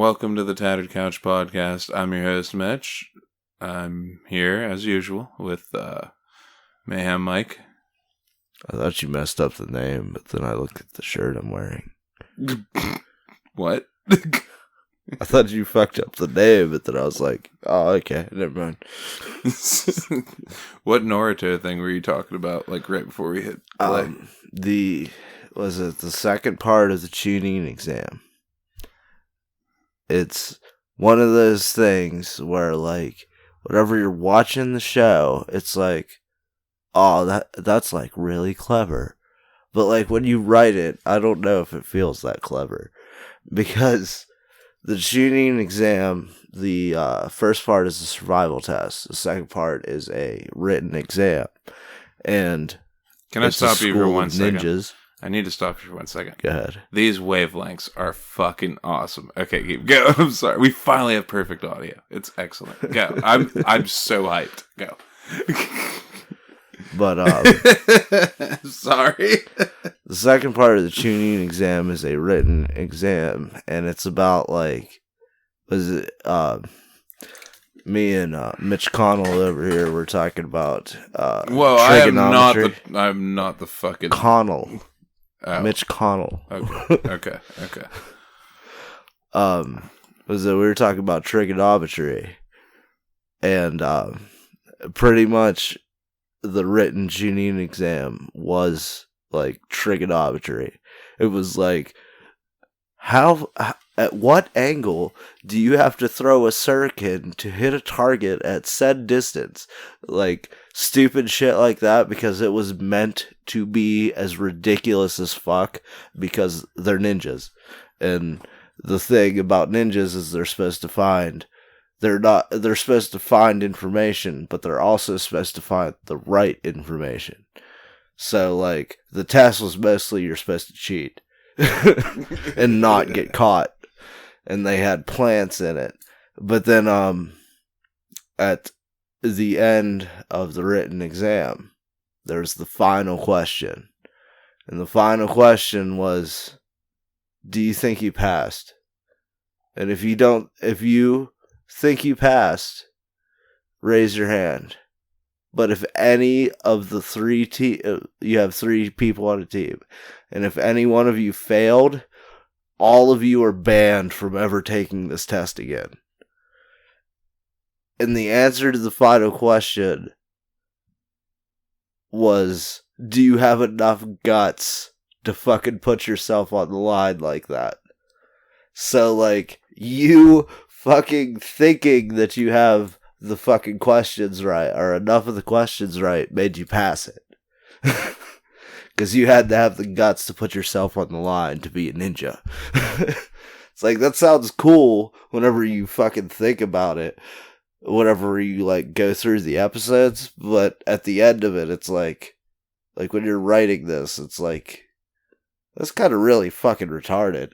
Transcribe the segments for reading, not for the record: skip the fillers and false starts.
Welcome to the Tattered Couch Podcast. I'm your host, Mitch. I'm here, as usual, with Mayhem Mike. I thought you messed up the name, but then I looked at the shirt I'm wearing. What? I thought you fucked up the name, but then I was like, oh, okay, never mind. What Naruto thing were you talking about, like, right before we hit play? The second part of the Chunin exam. It's one of those things where, like, whenever you're watching the show, it's like, oh, that's like really clever. But like when you write it, I don't know if it feels that clever. Because the Chunin exam, the first part is a survival test. The second part is a written exam. And can I stop you for 1 second? Ninjas. I need to stop you for 1 second. Go ahead. These wavelengths are fucking awesome. Okay, go. I'm sorry. We finally have perfect audio. It's excellent. Go. I'm so hyped. Go. But sorry. The second part of the Chunin exam is a written exam, and it's about like, me and Mitch Connell over here were talking about trigonometry. I'm not the fucking Connell. Oh. Mitch Connell. Okay. Was that we were talking about trigonometry, and pretty much the written Chunin exam was like trigonometry. It was like, at what angle do you have to throw a shuriken to hit a target at said distance? Like, stupid shit like that, because it was meant to be as ridiculous as fuck, because they're ninjas. And the thing about ninjas is they're supposed to find information, but they're also supposed to find the right information. So, like, the test was mostly you're supposed to cheat and not get caught. And they had plants in it. But then, at the end of the written exam, there's the final question. And the final question was, do you think you passed? And if you think you passed, raise your hand. But if any of the three you have three people on a team, and if any one of you failed, all of you are banned from ever taking this test again. And the answer to the final question was, do you have enough guts to fucking put yourself on the line like that? So, like, you fucking thinking that you have the fucking questions right, or enough of the questions right, made you pass it. Because you had to have the guts to put yourself on the line to be a ninja. It's like, that sounds cool whenever you fucking think about it, whenever you, like, go through the episodes, but at the end of it, it's like when you're writing this, it's like, that's kind of really fucking retarded.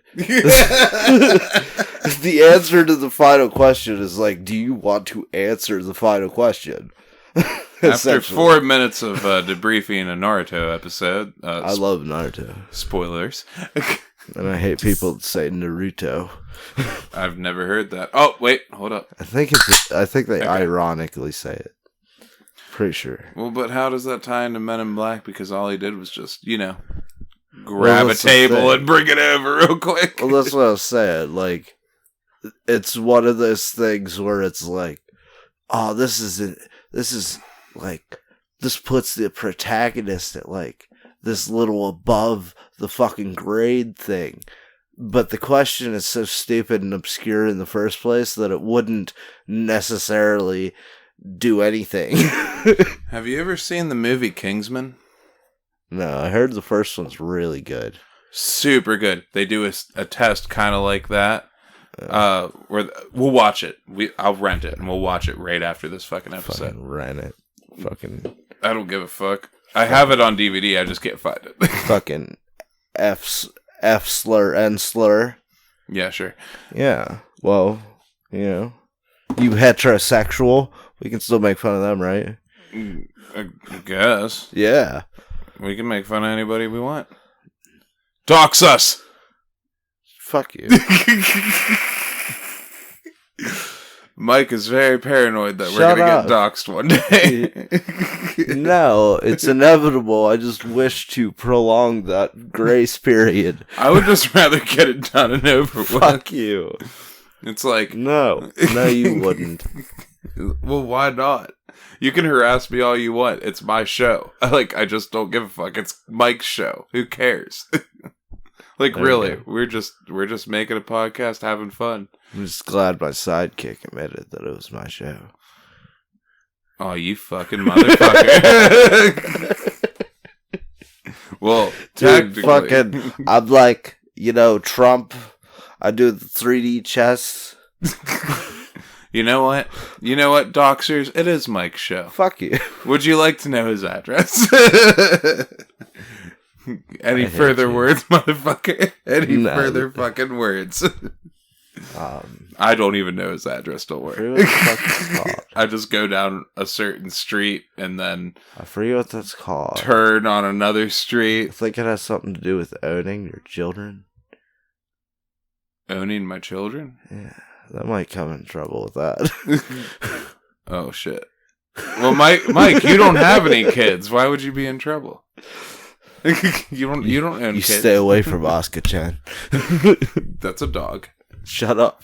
The answer to the final question is like, do you want to answer the final question? After 4 minutes of debriefing a Naruto episode. I love Naruto. Spoilers. And I hate people that say Naruto. I've never heard that. Oh, wait, hold up. I think they ironically say it. Pretty sure. Well, but how does that tie into Men in Black? Because all he did was just, grab a table and bring it over real quick. Well, that's what I was saying. Like, it's one of those things where it's like, oh, this puts the protagonist at, like, this little above the fucking grade thing. But the question is so stupid and obscure in the first place that it wouldn't necessarily do anything. Have you ever seen the movie Kingsman? No, I heard the first one's really good. Super good. They do a test kind of like that. Where we'll watch it. I'll rent it and we'll watch it right after this fucking episode. Fucking rent it. Fucking. I don't give a fuck. I have it on DVD. I just can't find it. Fucking F slur, N slur. Yeah, sure. Yeah. Well, you heterosexual. We can still make fun of them, right? I guess. Yeah. We can make fun of anybody we want. Dox us! Fuck you. Mike is very paranoid that we're Shut going to up. get doxxed one day. No, it's inevitable. I just wish to prolong that grace period. I would just rather get it done and over with. Fuck you. It's like, No, you wouldn't. well, why not? You can harass me all you want. It's my show. I just don't give a fuck. It's Mike's show. Who cares? There you really, go. we're just making a podcast, having fun. I'm just glad my sidekick admitted that it was my show. Oh, you fucking motherfucker. Well, Dude, technically, I'm like, Trump. I do the 3D chess. You know what, Doxers? It is Mike's show. Fuck you. Would you like to know his address? Any I hate further you. words, motherfucker? Any No. further fucking words? I don't even know his address, don't I forget worry. what the fuck it's called. I just go down a certain street and then I forget what that's called. turn on another I street. think it has something to do with owning your children. Owning my children? Yeah, that might come in trouble with that. Oh, shit. Well, Mike, you don't have any kids. Why would you be in trouble? You don't own You kids. stay away from Asuka-chan. That's a dog. Shut up.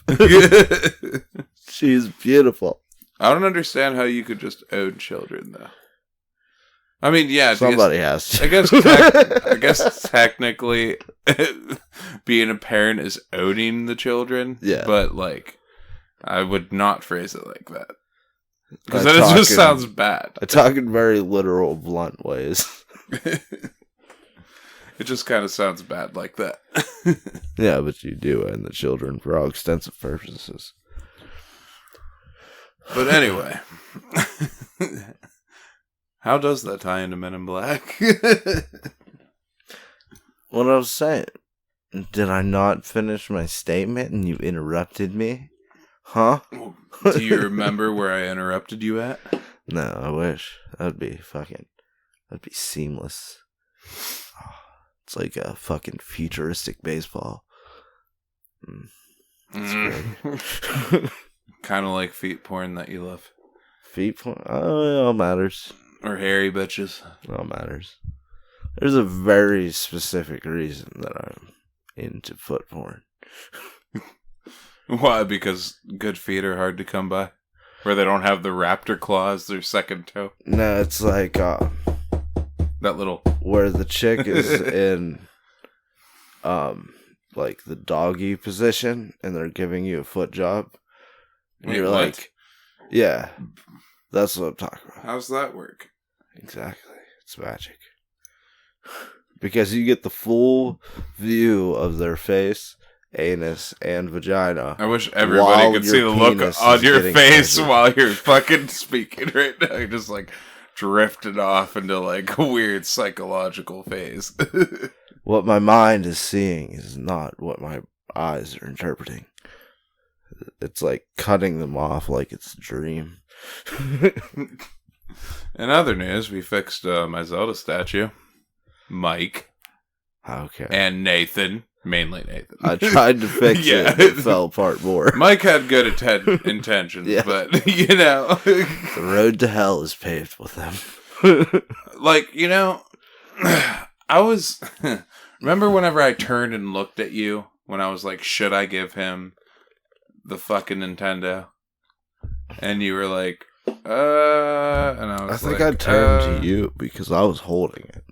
She's beautiful. I don't understand how you could just own children, though. I mean, yeah, Somebody has to. I guess technically, being a parent is owning the children. Yeah. But I would not phrase it like that because I then it just talk in- sounds bad. I talk in very literal, blunt ways. It just kind of sounds bad like that. Yeah, but you do own the children for all extensive purposes. But anyway, how does that tie into Men in Black? What I was saying. Did I not finish my statement and you interrupted me? Huh? Do you remember where I interrupted you at? No, I wish. That'd be seamless. It's like a fucking futuristic baseball. Kind of like feet porn that you love. Feet point. Oh, it all matters. Or hairy bitches. It all matters. There's a very specific reason that I'm into foot porn. Why? Because good feet are hard to come by? Where they don't have the raptor claw as their second toe? No, it's like That little... where the chick is in like the doggy position and they're giving you a foot job. And Wait, you're what? like, yeah, that's what I'm talking about. How's that work? Exactly. It's magic. Because you get the full view of their face, anus, and vagina. I wish everybody While could your see the look penis on is your getting face measured. while you're fucking speaking right now. You're just drifted off into a weird psychological phase. What my mind is seeing is not what my eyes are interpreting. It's like cutting them off like it's a dream. In other news, we fixed my Zelda statue. Mike Okay. and Nathan. Mainly Nathan. I tried to fix Yeah. it. It fell apart more. Mike had good intentions, Yeah. but, The road to hell is paved with them. I was... Remember whenever I turned and looked at you when I was like, should I give him the fucking Nintendo? And you were like, and I was I think like, I turned to you because I was holding it.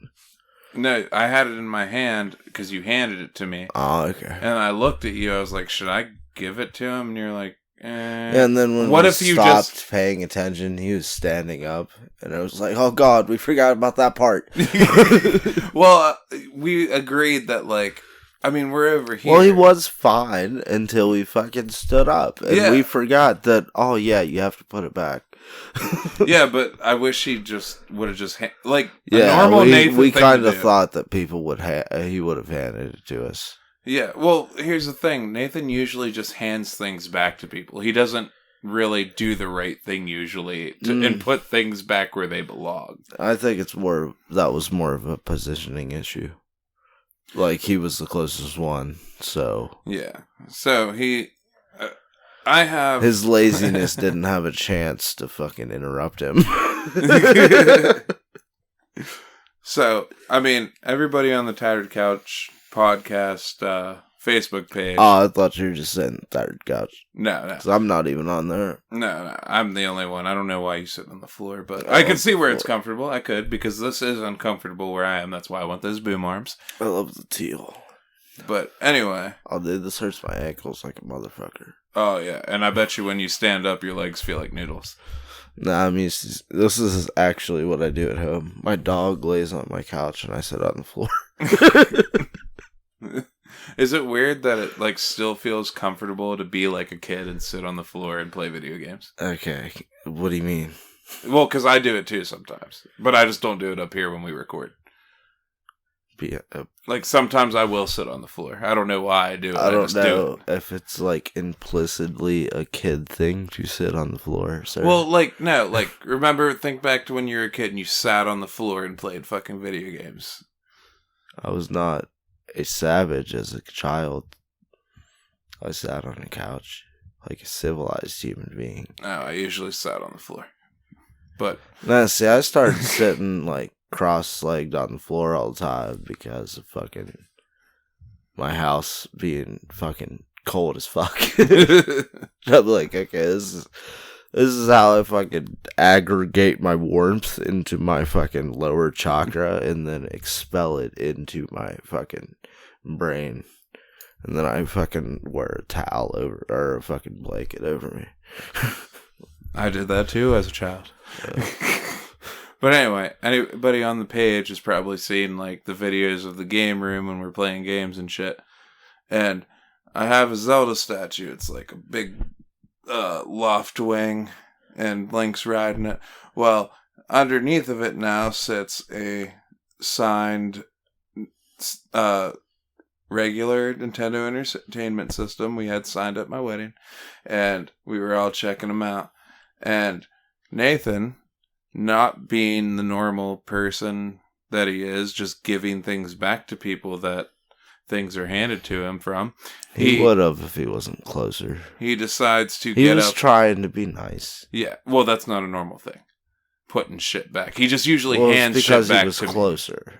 No, I had it in my hand because you handed it to me. Oh, okay. And I looked at you, I was like, should I give it to him? And you're like, And then when What we if you stopped just- paying attention, he was standing up, and I was like, "Oh God, we forgot about that part." Well, we agreed that, we're over here. Well, he was fine until we fucking stood up, and Yeah. we forgot that. Oh yeah, you have to put it back. Yeah, but I wish he just would have just... a Yeah, normal we Nathan thing kind to of do. thought that people would he would have handed it to us. Yeah, well, here's the thing. Nathan usually just hands things back to people. He doesn't really do the right thing usually and put things back where they belong. I think that was more of a positioning issue. Like he was the closest one, so Yeah. So I have His laziness didn't have a chance to fucking interrupt him. So, I mean, everybody on the Tattered Couch podcast Facebook page. Oh, I thought you were just saying third couch. No. 'Cause I'm not even on there. No, I'm the only one. I don't know why you sit on the floor, but I can see where it's comfortable. I could, because this is uncomfortable where I am. That's why I want those boom arms. I love the teal. But anyway. Oh, dude, this hurts my ankles like a motherfucker. Oh, yeah. And I bet you when you stand up, your legs feel like noodles. Nah, I mean, this is actually what I do at home. My dog lays on my couch and I sit on the floor. Is it weird that it like still feels comfortable to be like a kid and sit on the floor and play video games? Okay, what do you mean? Well, because I do it too sometimes, but I just don't do it up here when we record. Like sometimes I will sit on the floor. I don't know why I do it. I don't know if it's like implicitly a kid thing to sit on the floor. Sir. Well, like no, like think back to when you were a kid and you sat on the floor and played fucking video games. I was not a savage as a child. I sat on a couch like a civilized human being. No, I usually sat on the floor. But no, see, I started sitting like cross-legged on the floor all the time because of fucking my house being fucking cold as fuck. I'm like, okay, this is how I fucking aggregate my warmth into my fucking lower chakra and then expel it into my fucking brain. And then I fucking wear a towel over, or a fucking blanket over me. I did that too as a child. But anyway, anybody on the page has probably seen like the videos of the game room when we're playing games and shit. And I have a Zelda statue. It's like a big loft wing, and Link's riding it. Well, underneath of it now sits a signed regular Nintendo Entertainment System we had signed at my wedding, and we were all checking them out. And Nathan, not being the normal person that he is, just giving things back to people that things are handed to him from. He would have if he wasn't closer. He decides to get up. He was trying to be nice. Yeah, well, that's not a normal thing. Putting shit back. He just usually hands shit back to me. Because he was closer.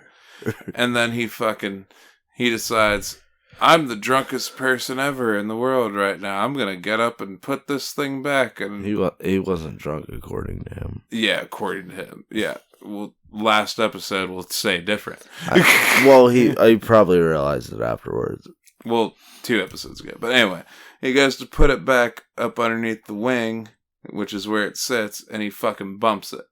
And then he decides, I'm the drunkest person ever in the world right now. I'm going to get up and put this thing back. And he wasn't drunk according to him. Yeah, according to him. Yeah. Well, last episode will say different. I probably realized it afterwards. Well, 2 episodes ago. But anyway, he goes to put it back up underneath the wing, which is where it sits, and he fucking bumps it.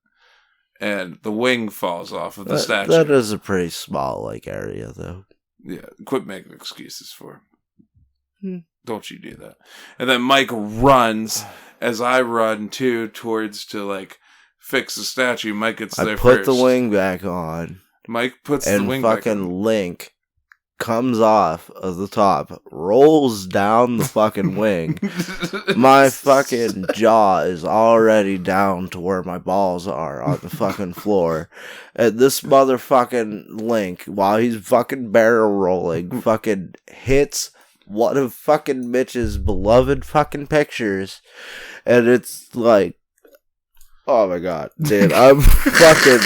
And the wing falls off of the statue. That is a pretty small area, though. Yeah, quit making excuses for him. Don't you do that. And then Mike runs as I run too towards to like fix the statue. Mike gets there first. I put the wing back on. Mike puts the wing back on. And fucking Link comes off of the top, rolls down the fucking wing. My fucking jaw is already down to where my balls are on the fucking floor. And this motherfucking Link, while he's fucking barrel rolling, fucking hits one of fucking Mitch's beloved fucking pictures. And it's like, oh my god, dude, I'm fucking...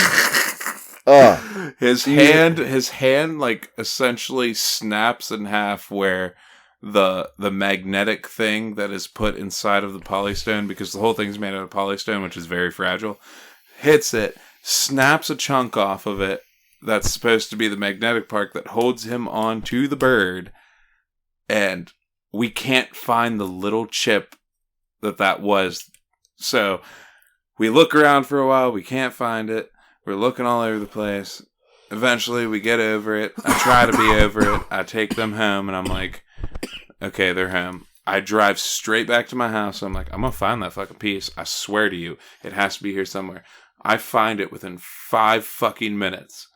His hand like essentially snaps in half where the magnetic thing that is put inside of the polystone, because the whole thing's made out of polystone, which is very fragile, hits it, snaps a chunk off of it that's supposed to be the magnetic part that holds him onto the bird, and we can't find the little chip that was. So we look around for a while, we can't find it. We're looking all over the place. Eventually, we get over it. I try to be over it. I take them home, and I'm like, okay, they're home. I drive straight back to my house. I'm like, I'm going to find that fucking piece. I swear to you, it has to be here somewhere. I find it within 5 fucking minutes.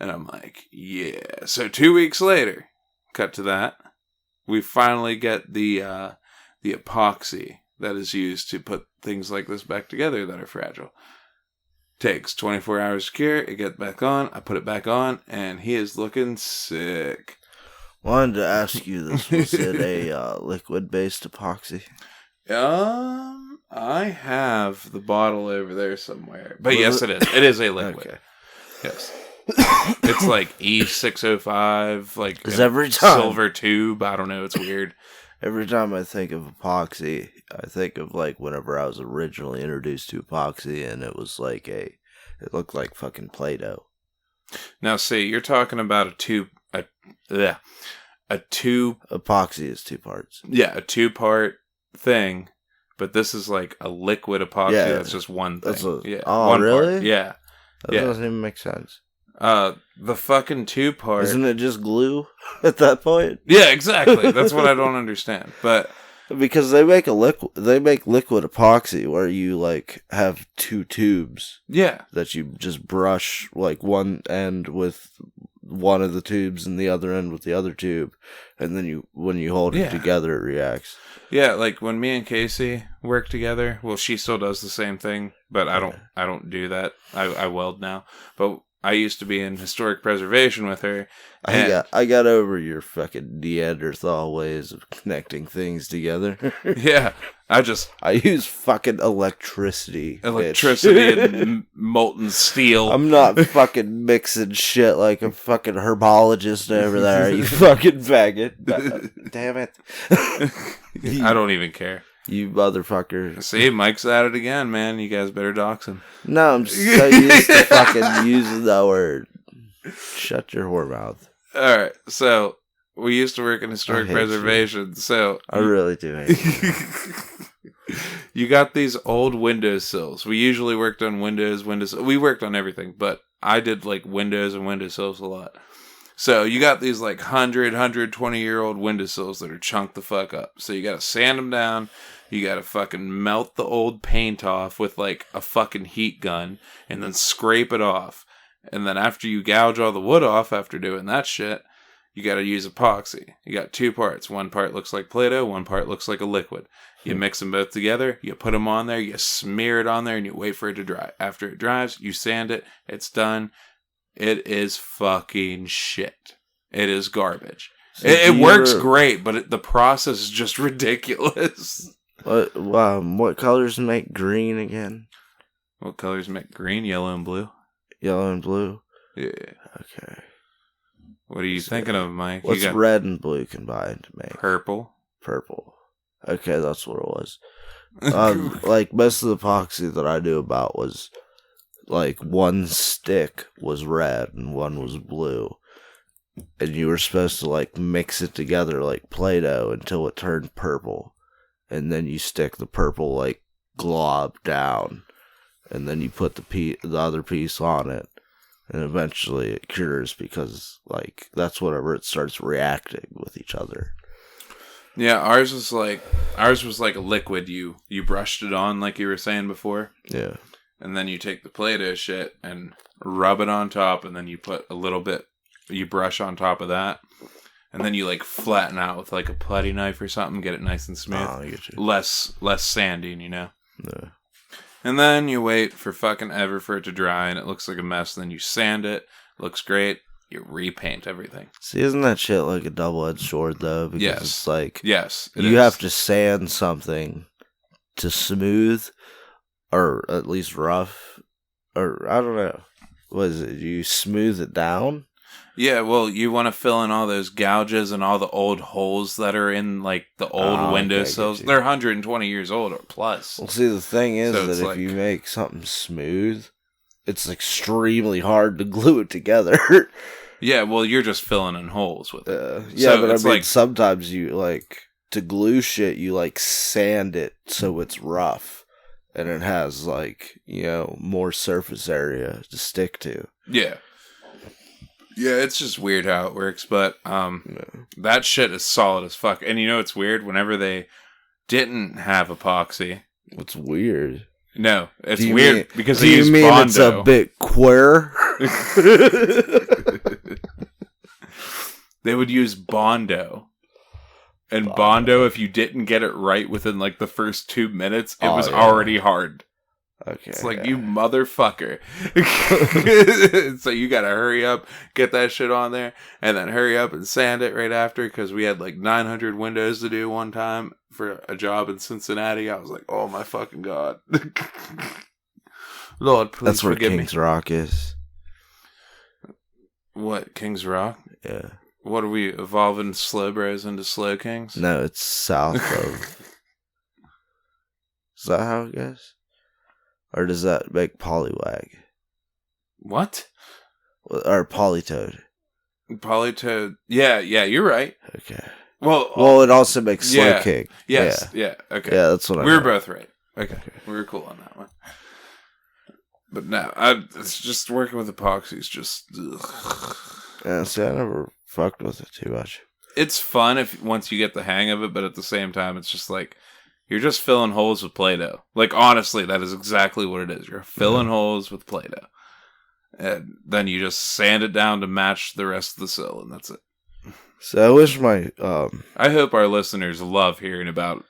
And I'm like, yeah. So 2 weeks later, cut to that, we finally get the epoxy that is used to put things like this back together that are fragile. Takes 24 hours to cure. It gets back on. I put it back on, and he is looking sick. Wanted to ask you this. Was it a liquid-based epoxy? I have the bottle over there somewhere. But Was yes, it? it is. It is a liquid. Okay. Yes. It's like E605, like 'Cause a every time- silver tube. I don't know. It's weird. Every time I think of epoxy, I think of like whenever I was originally introduced to epoxy, and it was like it looked like fucking Play-Doh. Now, see, you're talking about a tube. A tube. Epoxy is 2 parts. Yeah, a 2-part thing. But this is like a liquid epoxy. Yeah. That's just one thing. That's yeah. oh, one really? Part. Yeah. That Yeah. doesn't even make sense. The fucking 2-part. Isn't it just glue at that point? Yeah, exactly. That's what I don't understand. But Because they make liquid epoxy where you like have 2 tubes yeah, that you just brush like one end with one of the tubes and the other end with the other tube, and then when you hold Yeah. it together, it reacts. yeah. Like when me and Casey work together. Well, she still does the same thing, but I don't do that. I weld now, but I used to be in historic preservation with her. I got over your fucking Neanderthal ways of connecting things together. Yeah, I use fucking electricity. electricity bitch. and molten steel. I'm not fucking mixing shit like a fucking herbologist over there. You fucking faggot. Damn it. I don't even care. You motherfucker. See, Mike's at it again, man. You guys better dox him. No, I'm just so used to fucking using that word. Shut your whore mouth. All right, so we used to work in historic I hate preservation. So I really do hate you. you got these old windowsills. We usually worked on windows. We worked on everything, but I did like windows and windowsills a lot. So you got these like 120-year-old windowsills that are chunked the fuck up. So you got to sand them down. You got to fucking melt the old paint off with like a fucking heat gun and then scrape it off. And then after you gouge all the wood off after doing that shit, you got to use epoxy. You got 2 parts. One part looks like Play-Doh. One part looks like a liquid. You mix them both together. You put them on there. You smear it on there and you wait for it to dry. After it dries, you sand it. It's done. It is fucking shit. It is garbage. So It works great, but the process is just ridiculous. What colors make green again? What colors make green, yellow, and blue? Yellow and blue? Yeah. Okay. What are you thinking of, Mike? What's you got red and blue combined to make? purple. Purple. Okay, that's what it was. Like most of the epoxy that I knew about was like one stick was red and one was blue. And you were supposed to like mix it together like Play-Doh until it turned purple. And then you stick the purple like glob down. And then you put the other piece on it. And eventually it cures because like that's whenever it starts reacting with each other. Yeah, ours was like a liquid. You brushed it on like you were saying before. Yeah. And then you take the Play-Doh shit and rub it on top, and then you put a little bit, you brush on top of that, and then you like flatten out with like a putty knife or something, get it nice and smooth. Oh, I get you. Less sanding, you know? Yeah. And then you wait for fucking ever for it to dry, and it looks like a mess, and then you sand it, looks great, you repaint everything. See, isn't that shit like a double-edged sword, though? Because Yes. it's like, Yes, it you is. have to sand something to smooth, or at least rough, or I don't know. What is it? You smooth it down? Yeah, well, you want to fill in all those gouges and all the old holes that are in, like, the old Oh, okay, windowsills. get you. They're 120 years old or plus. Well, see, the thing is So that it's if like- you make something smooth, it's extremely hard to glue it together. Yeah, well, you're just filling in holes with it. Yeah, So but I it's mean, like- sometimes you, like, to glue shit, you, like, sand it so it's rough. And it has, like, you know, more surface area to stick to. Yeah. Yeah, it's just weird how it works, but Yeah. that shit is solid as fuck. And you know it's weird? Whenever they didn't have epoxy... What's weird? No, it's Do you weird mean- because Do they you use mean Bondo. it's a bit queer? They would use Bondo. And Bondo, if you didn't get it right within like the first 2 minutes, it Oh, was yeah. already hard. Okay. It's like, you motherfucker. So you gotta hurry up, get that shit on there, and then hurry up and sand it right after, because we had like 900 windows to do one time for a job in Cincinnati. I was like, oh my fucking God. Lord, please That's where forgive me. Kings Rock is. What, Kings Rock? Yeah. What are we, evolving Slow Bros into Slow Kings? No, it's south of. Is that how it goes? Or does that make Poliwag? What? Or Polytoad? Polytoad. Yeah, you're right. Okay. Well, it also makes Slow King. Yes, yeah, okay. Yeah, that's what I We were meant. both right. Okay, we were cool on that one. But no, it's just working with epoxies. Just ugh. Yeah, see, I never fucked with it too much. It's fun once you get the hang of it, but at the same time, it's just like you're just filling holes with Play-Doh. Like, honestly, that is exactly what it is. You're filling holes with Play-Doh, and then you just sand it down to match the rest of the sill, and that's it. So I wish my I hope our listeners love hearing about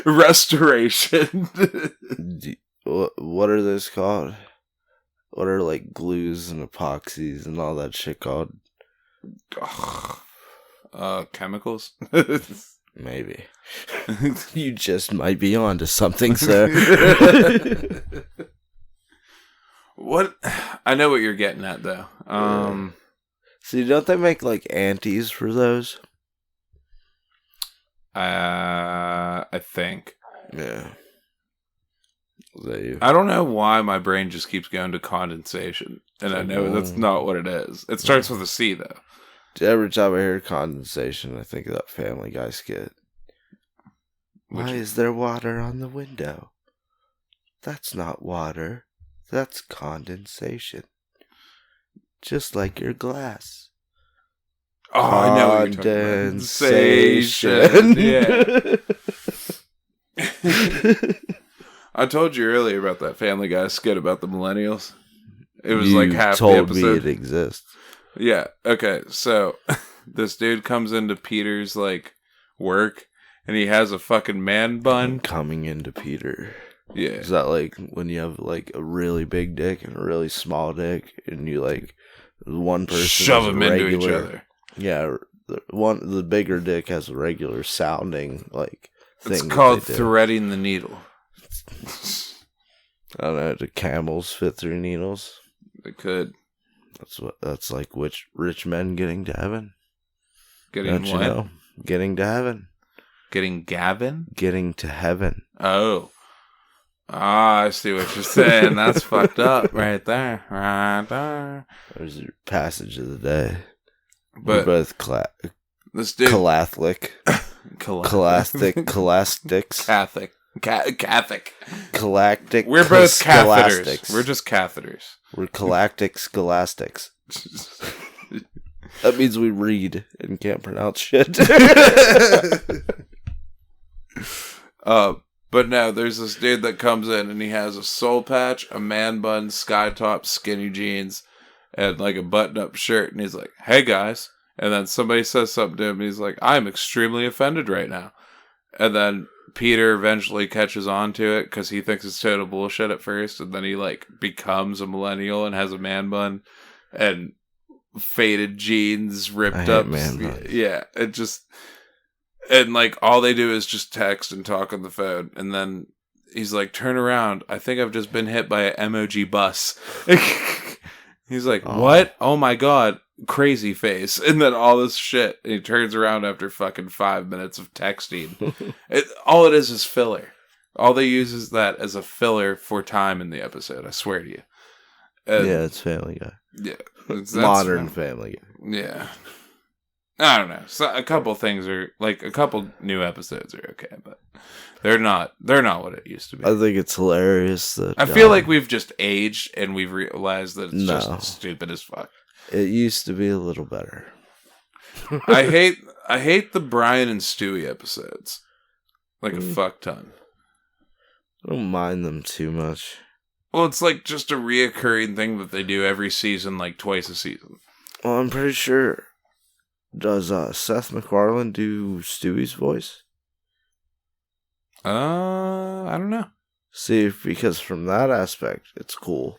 restoration. what are those called? What are like glues and epoxies and all that shit called? Chemicals? Maybe. You just might be onto something, sir. What? I know what you're getting at, though. See, don't they make like anties for those? I think. Yeah. Is that you? I don't know why my brain just keeps going to condensation, and I know that's not what it is. It starts with a C, though. Every time I hear condensation, I think of that Family Guy skit. Why is there water on the window? That's not water. That's condensation. Just like your glass. Oh, I know what you're Condensation. Yeah. I told you earlier about that Family Guy skit about the millennials. It was like half the episode. You told me it exists. Yeah. Okay. So this dude comes into Peter's like work, and he has a fucking man bun Coming into Peter. Yeah. Is that like when you have like a really big dick and a really small dick, and you like one person shove them into each other? Yeah. The bigger dick has a regular sounding like thing. It's called threading the needle. I don't know. Do camels fit through needles? They could. That's like which rich men getting to heaven. Getting Don't what? you know? Getting to heaven. Getting Gavin? Getting to heaven. Oh. Ah, I see what you're saying. That's fucked up right there. Right there. There's your passage of the day. But we're both this dude Catholic. Colastics. Catholic. Galactic. We're both catheters. Scholastics. We're just catheters. We're galactic scholastics. That means we read and can't pronounce shit. But no, there's this dude that comes in and he has a soul patch, a man bun, sky top, skinny jeans, and like a button-up shirt, and he's like, "Hey guys," and then somebody says something to him, and he's like, "I'm extremely offended right now," and then Peter eventually catches on to it because he thinks it's total bullshit at first, and then he like becomes a millennial and has a man bun and faded jeans, ripped up. Man buns. Yeah, it just, and like all they do is just text and talk on the phone, and then he's like, "Turn around, I think I've just been hit by an emoji bus." He's like, "What? Oh my god." Crazy face, and then all this shit, and he turns around after fucking 5 minutes of texting. All it is filler. All they use is that as a filler for time in the episode, I swear to you. Yeah, it's Family Guy. Yeah, that's modern Family Guy. Yeah, I don't know. So a couple things are like a couple new episodes are okay, but they're not what it used to be. I think it's hilarious that I feel like we've just aged and we've realized that it's No. just stupid as fuck. it used to be a little better. I hate the Brian and Stewie episodes. Like a fuck ton. I don't mind them too much. Well, it's like just a reoccurring thing that they do every season, like twice a season. Well, I'm pretty sure. Does Seth MacFarlane do Stewie's voice? I don't know. See, because from that aspect, it's cool.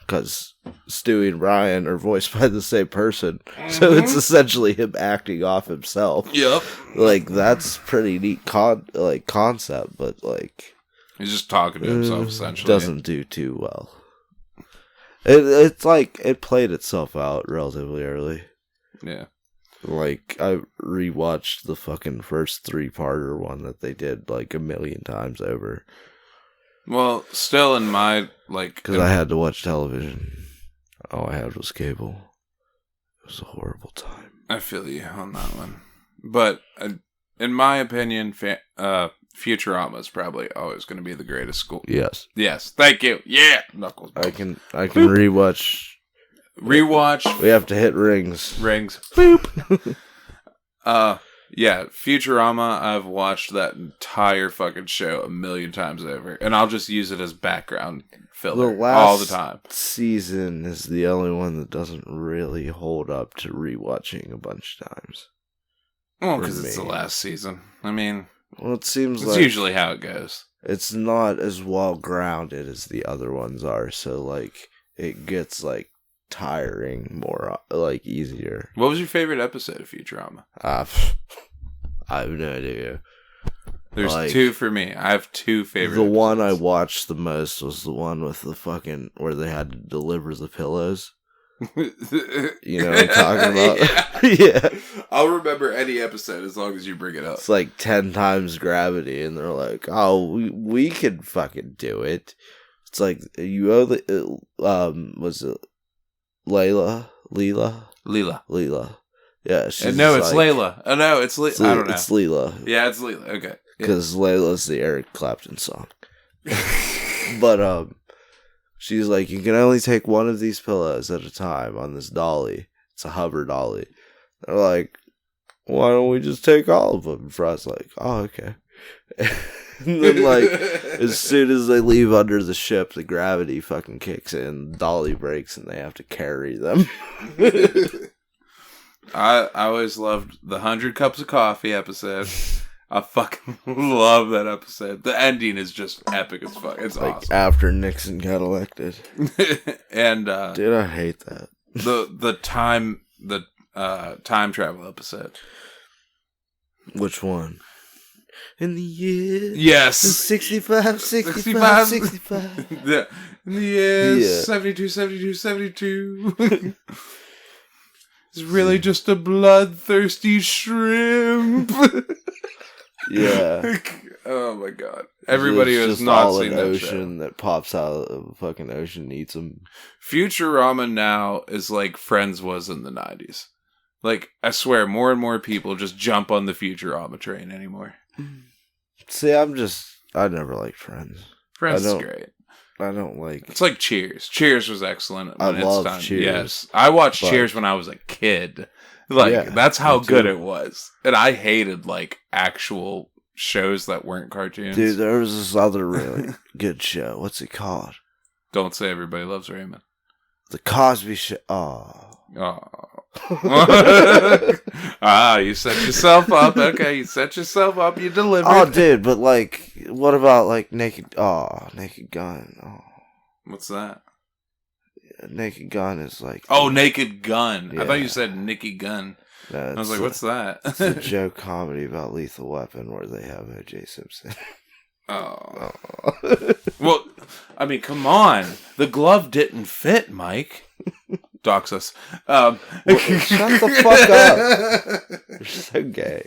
Because Stewie and Brian are voiced by the same person. So it's essentially him acting off himself. Yep. Like, that's pretty neat concept, but, like... He's just talking to himself, essentially. Doesn't do too well. It's like, it played itself out relatively early. Yeah. Like, I rewatched the fucking first 3-parter one that they did, like, 1,000,000 times over. Well, still in my, like... Because I had to watch television. All I had was cable. It was a horrible time. I feel you on that one. But, in my opinion, Futurama is probably always going to be the greatest school. Yes. Yes, thank you. Yeah! Knuckles. I can rewatch... Rewatch. We have to hit rings. Rings. Boop! Yeah, Futurama, I've watched that entire fucking show 1,000,000 times over. And I'll just use it as background filler all the time. Season is the only one that doesn't really hold up to rewatching a bunch of times. Well, because it's the last season. I mean... Well, it seems it's usually how it goes. It's not as well grounded as the other ones are, so, like, it gets, like, tiring more, like, easier. What was your favorite episode of Futurama? I have no idea. There's like, 2 for me. I have 2 favorite The episodes. one I watched the most was the one with the fucking, where they had to deliver the pillows. You know what I'm talking about? Yeah. I'll remember any episode as long as you bring it up. It's like 10 times gravity, and they're like, oh, we can fucking do it. It's like, you owe the, was it Leela? Yeah, she's no, it's like, Layla. Oh, no, it's Leela. I don't know. It's Leela. Yeah, it's Leela. Okay. Because Layla's the Eric Clapton song. But, she's like, you can only take one of these pillows at a time on this dolly. It's a hover dolly. They're like, why don't we just take all of them? And Frost's like, oh, okay. And then, like, as soon as they leave under the ship, the gravity fucking kicks in, the dolly breaks, and they have to carry them. I always loved the 100 Cups of Coffee episode. I fucking love that episode. The ending is just epic as fuck. It's like awesome. After Nixon got elected. And dude, I hate that. The time travel episode. Which one? In the year. Yes. 65. In the year 72. It's really just a bloodthirsty shrimp. Yeah. Oh my god. Everybody who has not seen that ocean that pops out of the fucking ocean and eats them. Futurama now is like Friends was in the 90s. Like, I swear, more and more people just jump on the Futurama train anymore. See, I never liked Friends. Friends is great. I don't like... It's like Cheers. Cheers was excellent. I love Cheers. Yes. I watched Cheers when I was a kid. Like, that's how good it was. And I hated, like, actual shows that weren't cartoons. Dude, there was this other really good show. What's it called? Don't Say Everybody Loves Raymond. The Cosby Show. Oh. You set yourself up. Okay, you set yourself up. You delivered. Oh, dude, but, like, what about, like, Naked Gun? Oh. What's that? Naked Gun is like... Oh, Naked Gun. Yeah. I thought you said Nicky Gunn. No, I was like, what's that? It's a joke comedy about Lethal Weapon where they have O.J. Simpson. Oh. Well, I mean, come on. The glove didn't fit, Mike. Dox us. Shut the fuck up. You're so gay.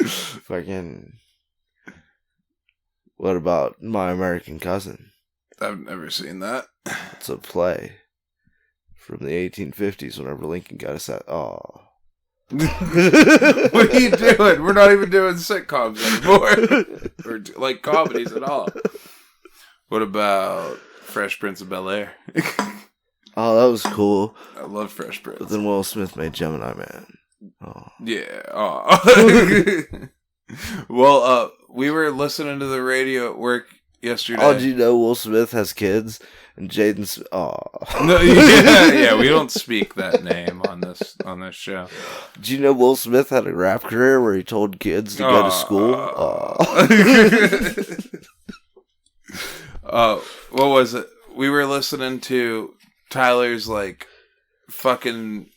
Fucking... What about My American Cousin? I've never seen that. It's a play from the 1850s whenever Lincoln got us out. Oh. What are you doing? We're not even doing sitcoms anymore. Or like comedies at all. What about Fresh Prince of Bel-Air? Oh, that was cool. I love Fresh Prince. But then Will Smith made Gemini Man. Oh. Yeah. Oh. Well, we were listening to the radio at work yesterday. Oh, did you know Will Smith has kids? And Jaden's... Oh. No, yeah, we don't speak that name on this show. Did you know Will Smith had a rap career where he told kids to go to school? What was it? We were listening to Tyler's like fucking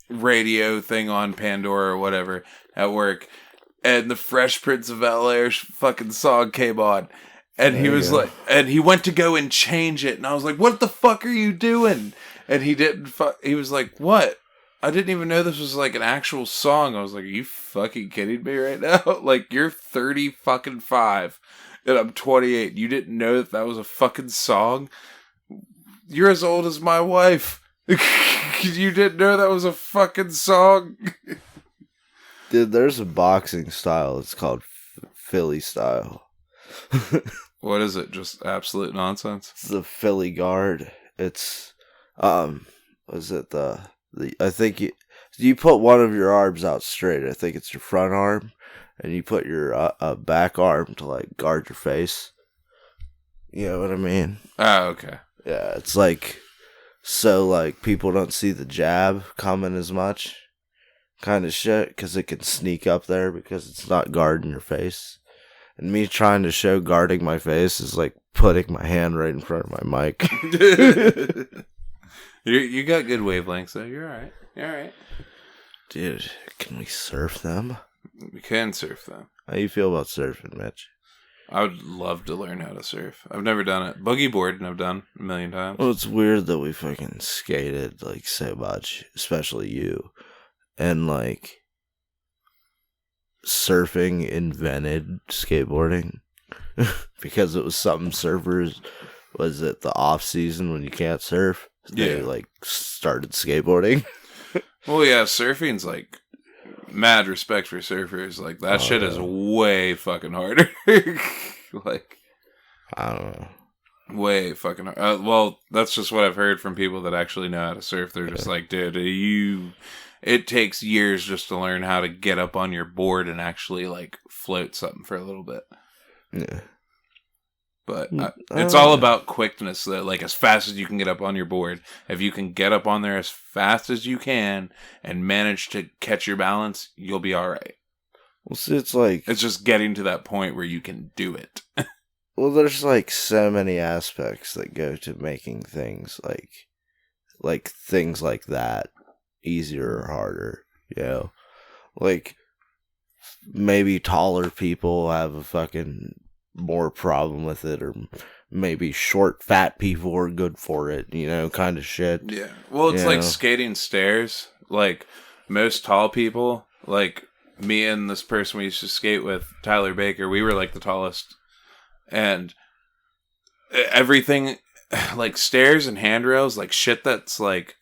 radio thing on Pandora or whatever at work, and the Fresh Prince of Bel-Air fucking song came on, and he was like, and he went to go and change it, and I was like, "What the fuck are you doing?" And he didn't. He was like, "What? I didn't even know this was like an actual song." I was like, "Are you fucking kidding me right now? Like, you're 35 and I'm 28. You didn't know that was a fucking song? You're as old as my wife. You didn't know that was a fucking song?" Dude, there's a boxing style. It's called Philly style. What is it? Just absolute nonsense? It's the Philly guard. It's, was it I think you put one of your arms out straight. I think it's your front arm. And you put your back arm to, like, guard your face. You know what I mean? Oh, okay. Yeah, it's like, so, like, people don't see the jab coming as much kind of shit, because it can sneak up there because it's not guarding your face. And me trying to show guarding my face is like putting my hand right in front of my mic. You got good wavelengths, though. You're alright. You're alright. Dude, can we surf them? We can surf them. How you feel about surfing, Mitch? I would love to learn how to surf. I've never done it. Boogie boarding I've done a million times. Well, it's weird that we fucking skated, like, so much, especially you. And, like, surfing invented skateboarding because it was something surfers, was it the off season when you can't surf? They, like, started skateboarding. Well, yeah, surfing's, like, mad respect for surfers. Like, that shit is way fucking harder. Like, I don't know. Way fucking hard. Well, that's just what I've heard from people that actually know how to surf. They're just like, dude, it takes years just to learn how to get up on your board and actually, like, float something for a little bit. Yeah. But it's all about quickness, though. Like, as fast as you can get up on your board. If you can get up on there as fast as you can and manage to catch your balance, you'll be all right. Well, see, it's like... It's just getting to that point where you can do it. Well, there's, like, so many aspects that go to making things, like things like that easier or harder, you know? Like, maybe taller people have a fucking more problem with it, or maybe short, fat people are good for it, you know, kind of shit. Yeah. Well, it's like skating stairs. Like, most tall people, like me and this person we used to skate with, Tyler Baker, we were like the tallest. And everything, like stairs and handrails, like shit that's like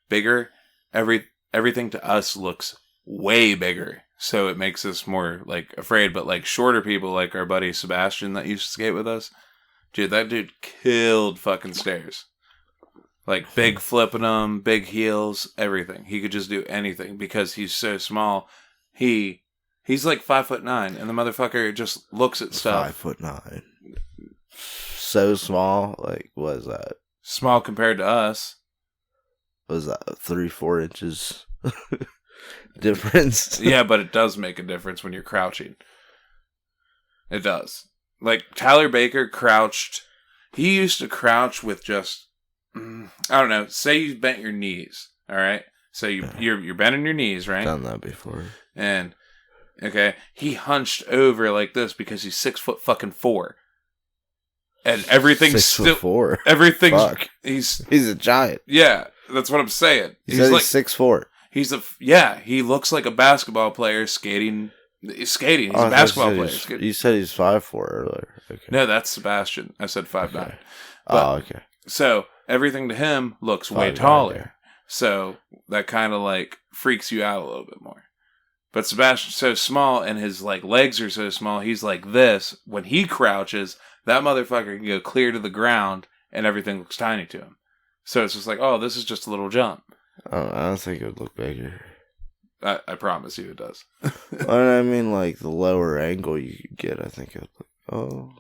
bigger, everything to us looks way bigger. So it makes us more, like, afraid. But, like, shorter people, like our buddy Sebastian that used to skate with us, dude, that dude killed fucking stairs. Like, big flipping them, big heels, everything. He could just do anything because he's so small. He's like 5'9", and the motherfucker just looks at stuff. 5'9". So small. Like, what is that? Small compared to us. What is that? 3-4 inches difference? Yeah, but it does make a difference when you're crouching. It does. Like, Tyler Baker crouched. He used to crouch with just, I don't know, say you bent your knees, all right? So you're bending your knees, right? Done that before. And, okay, he hunched over like this because he's 6'4". And everything's 6'4". Everything's... Fuck. He's a giant. Yeah, that's what I'm saying. He's like 6'4". He looks like a basketball player skating. He's a basketball player. You said he's 5'4" earlier. Okay. No, that's Sebastian. I said 5'9". Okay. Okay. So everything to him looks way taller. Okay. So that kind of like freaks you out a little bit more. But Sebastian's so small and his like legs are so small, he's like this. When he crouches, that motherfucker can go clear to the ground and everything looks tiny to him. So it's just like, oh, this is just a little jump. I don't think it would look bigger. I promise you it does. I mean, like, the lower angle you could get, I think it would look... Oh,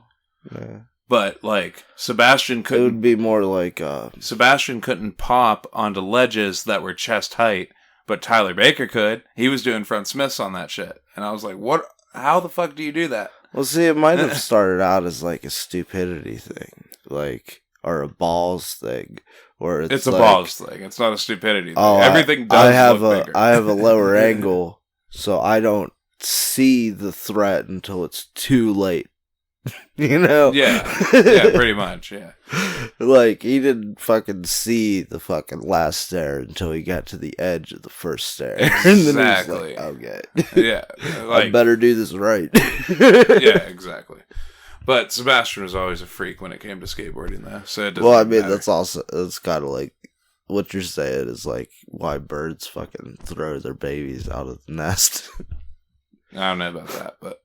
yeah. But, like, Sebastian couldn't... It would be more like... Sebastian couldn't pop onto ledges that were chest height, but Tyler Baker could. He was doing front smiths on that shit. And I was like, what? How the fuck do you do that? Well, see, it might have started out as like a stupidity thing, like, or a balls thing, or It's a like, balls thing. It's not a stupidity thing. Oh, Everything does look bigger. I have a lower angle, so I don't see the threat until it's too late. You know? Yeah, pretty much, yeah. Like, he didn't fucking see the fucking last stair until he got to the edge of the first stair. Exactly. And then he was like, okay. Yeah. Like, I better do this right. Yeah, exactly. But Sebastian was always a freak when it came to skateboarding, though. So it doesn't matter. That's kind of like, what you're saying is like why birds fucking throw their babies out of the nest. I don't know about that, but...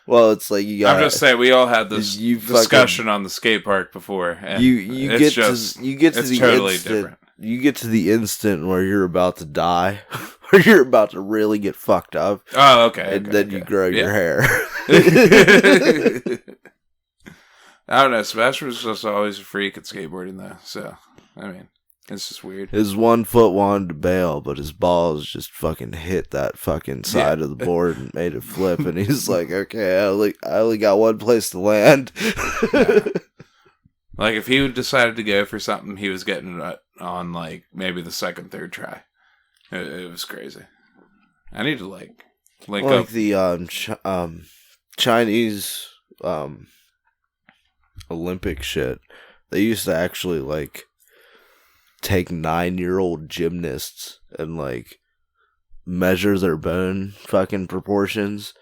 Well, it's like you got. I'm just saying we all had this discussion on the skate park before, and you get to the totally instant. Different. You get to the instant where you're about to die, where you're about to really get fucked up. Oh, okay. And then you grow your hair. I don't know. Sebastian was just always a freak at skateboarding, though. So, I mean, it's just weird. His 1 foot wanted to bail, but his balls just fucking hit that fucking side of the board and made it flip. And he's like, okay, I only got one place to land. Yeah. Like, if he decided to go for something, he was getting it on, like, maybe the second, third try. It was crazy. I need to, like up. The Chinese Olympic shit. They used to actually, like, take 9-year-old gymnasts and, like, measure their bone fucking proportions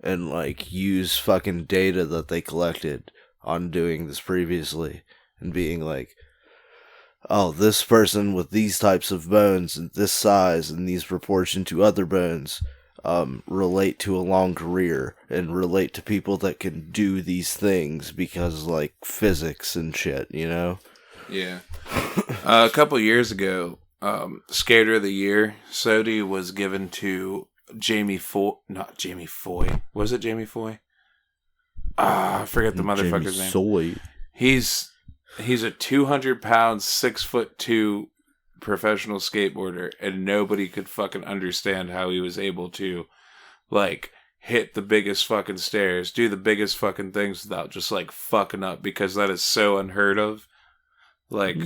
and, like, use fucking data that they collected on doing this previously and being like, oh, this person with these types of bones and this size and these proportion to other bones relate to a long career and relate to people that can do these things because, like, physics and shit, you know? Yeah. A couple years ago, Skater of the Year, Sodi, was given to Jamie Foy. Not Jamie Foy. Was it Jamie Foy? I forget the motherfucker's name. Soy. He's a 200-pound, 6'2" professional skateboarder, and nobody could fucking understand how he was able to, like, hit the biggest fucking stairs, do the biggest fucking things without just, like, fucking up, because that is so unheard of, like,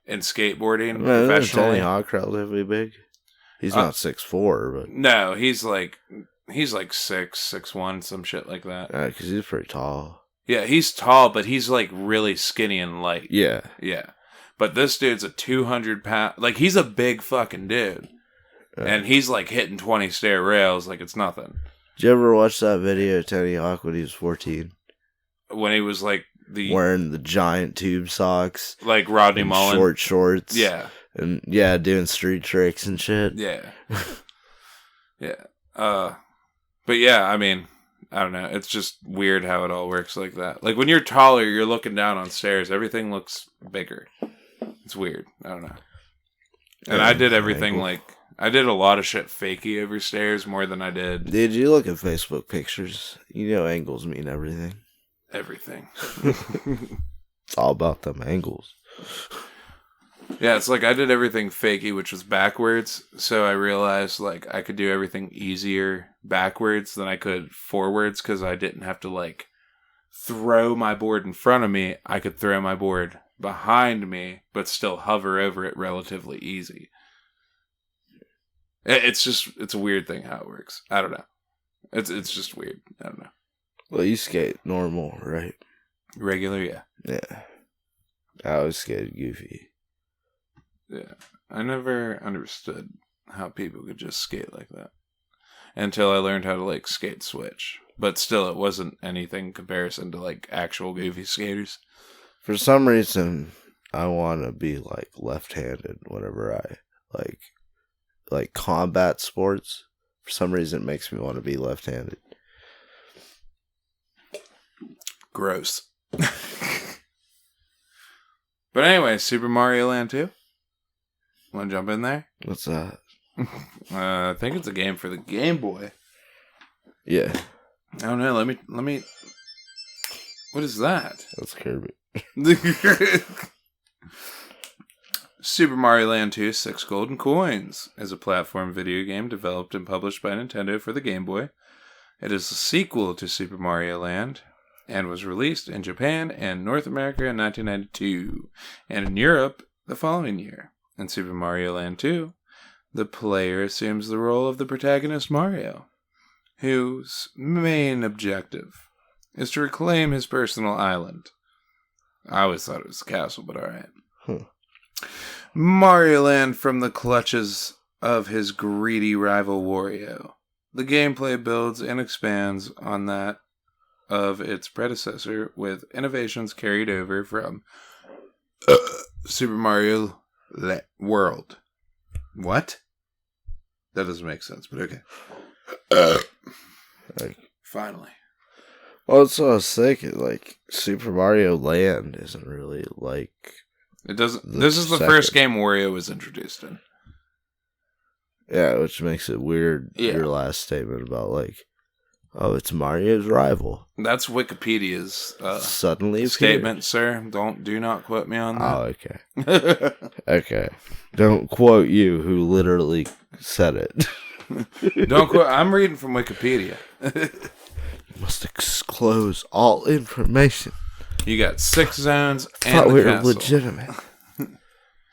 in skateboarding professionally. Tony Hawk relatively big. He's not 6'4", but no, he's like 6'1", some shit like that. Because he's pretty tall. Yeah, he's tall, but he's, like, really skinny and light. Yeah. Yeah. But this dude's a 200-pound... Like, he's a big fucking dude. And he's, like, hitting 20 stair rails like it's nothing. Did you ever watch that video of Tony Hawk when he was 14? When he was, like, wearing the giant tube socks. Like Rodney Mullen. Short shorts. Yeah. And, yeah, doing street tricks and shit. Yeah. Yeah. But, yeah, I mean... I don't know. It's just weird how it all works like that. Like, when you're taller, you're looking down on stairs. Everything looks bigger. It's weird. I don't know. And I did everything, like... I did a lot of shit fakey over stairs more than I did... Did you look at Facebook pictures? You know angles mean everything. Everything. It's all about them angles. Yeah, it's like I did everything fakey, which was backwards. So I realized, like, I could do everything easier backwards than I could forwards because I didn't have to, like, throw my board in front of me. I could throw my board behind me, but still hover over it relatively easy. It's a weird thing how it works. I don't know. It's just weird. I don't know. Well, you skate normal, right? Regular, yeah. Yeah. I always skated goofy. Yeah. I never understood how people could just skate like that. Until I learned how to, like, skate switch. But still, it wasn't anything in comparison to, like, actual goofy skaters. For some reason, I want to be, like, left-handed whenever I, like combat sports. For some reason, it makes me want to be left-handed. Gross. But anyway, Super Mario Land 2. Want to jump in there? What's that? I think it's a game for the Game Boy. Yeah. I don't know. Let me. What is that? That's Kirby. Super Mario Land 2 6 Golden Coins is a platform video game developed and published by Nintendo for the Game Boy. It is a sequel to Super Mario Land and was released in Japan and North America in 1992 and in Europe the following year. In Super Mario Land 2, the player assumes the role of the protagonist Mario, whose main objective is to reclaim his personal island. I always thought it was a castle, but alright. Mario Land from the clutches of his greedy rival Wario. The gameplay builds and expands on that of its predecessor with innovations carried over from Super Mario World. What? That doesn't make sense, but okay. Finally. Well, that's what I was thinking. Like, Super Mario Land isn't really like. It doesn't. This is the first game Wario was introduced in. Yeah, which makes it weird. Yeah. Your last statement about like, oh, it's Mario's rival. That's Wikipedia's Suddenly statement, sir. Do not quote me on that. Oh, okay. Okay. Don't quote you, who literally said it. Don't quote. I'm reading from Wikipedia. You must disclose all information. You got 6 zones and Thought the we castle. were legitimate.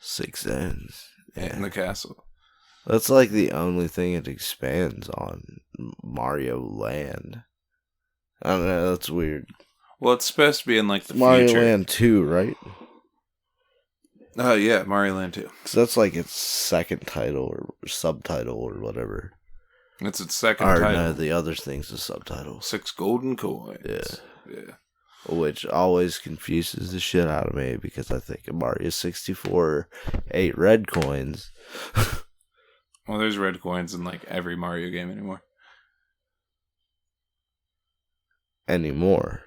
6 zones. And the castle. That's like the only thing it expands on. Mario Land. I don't know, that's weird. Well, it's supposed to be in like the Mario future. Land 2, right? Oh yeah, Mario Land 2. Because that's like its second title or subtitle or whatever. It's its second Or title. no, the other thing's the subtitle. 6 golden coins. Yeah. Which always confuses the shit out of me because I think of Mario 64, 8 red coins. Well, there's red coins in like every Mario game anymore. Anymore.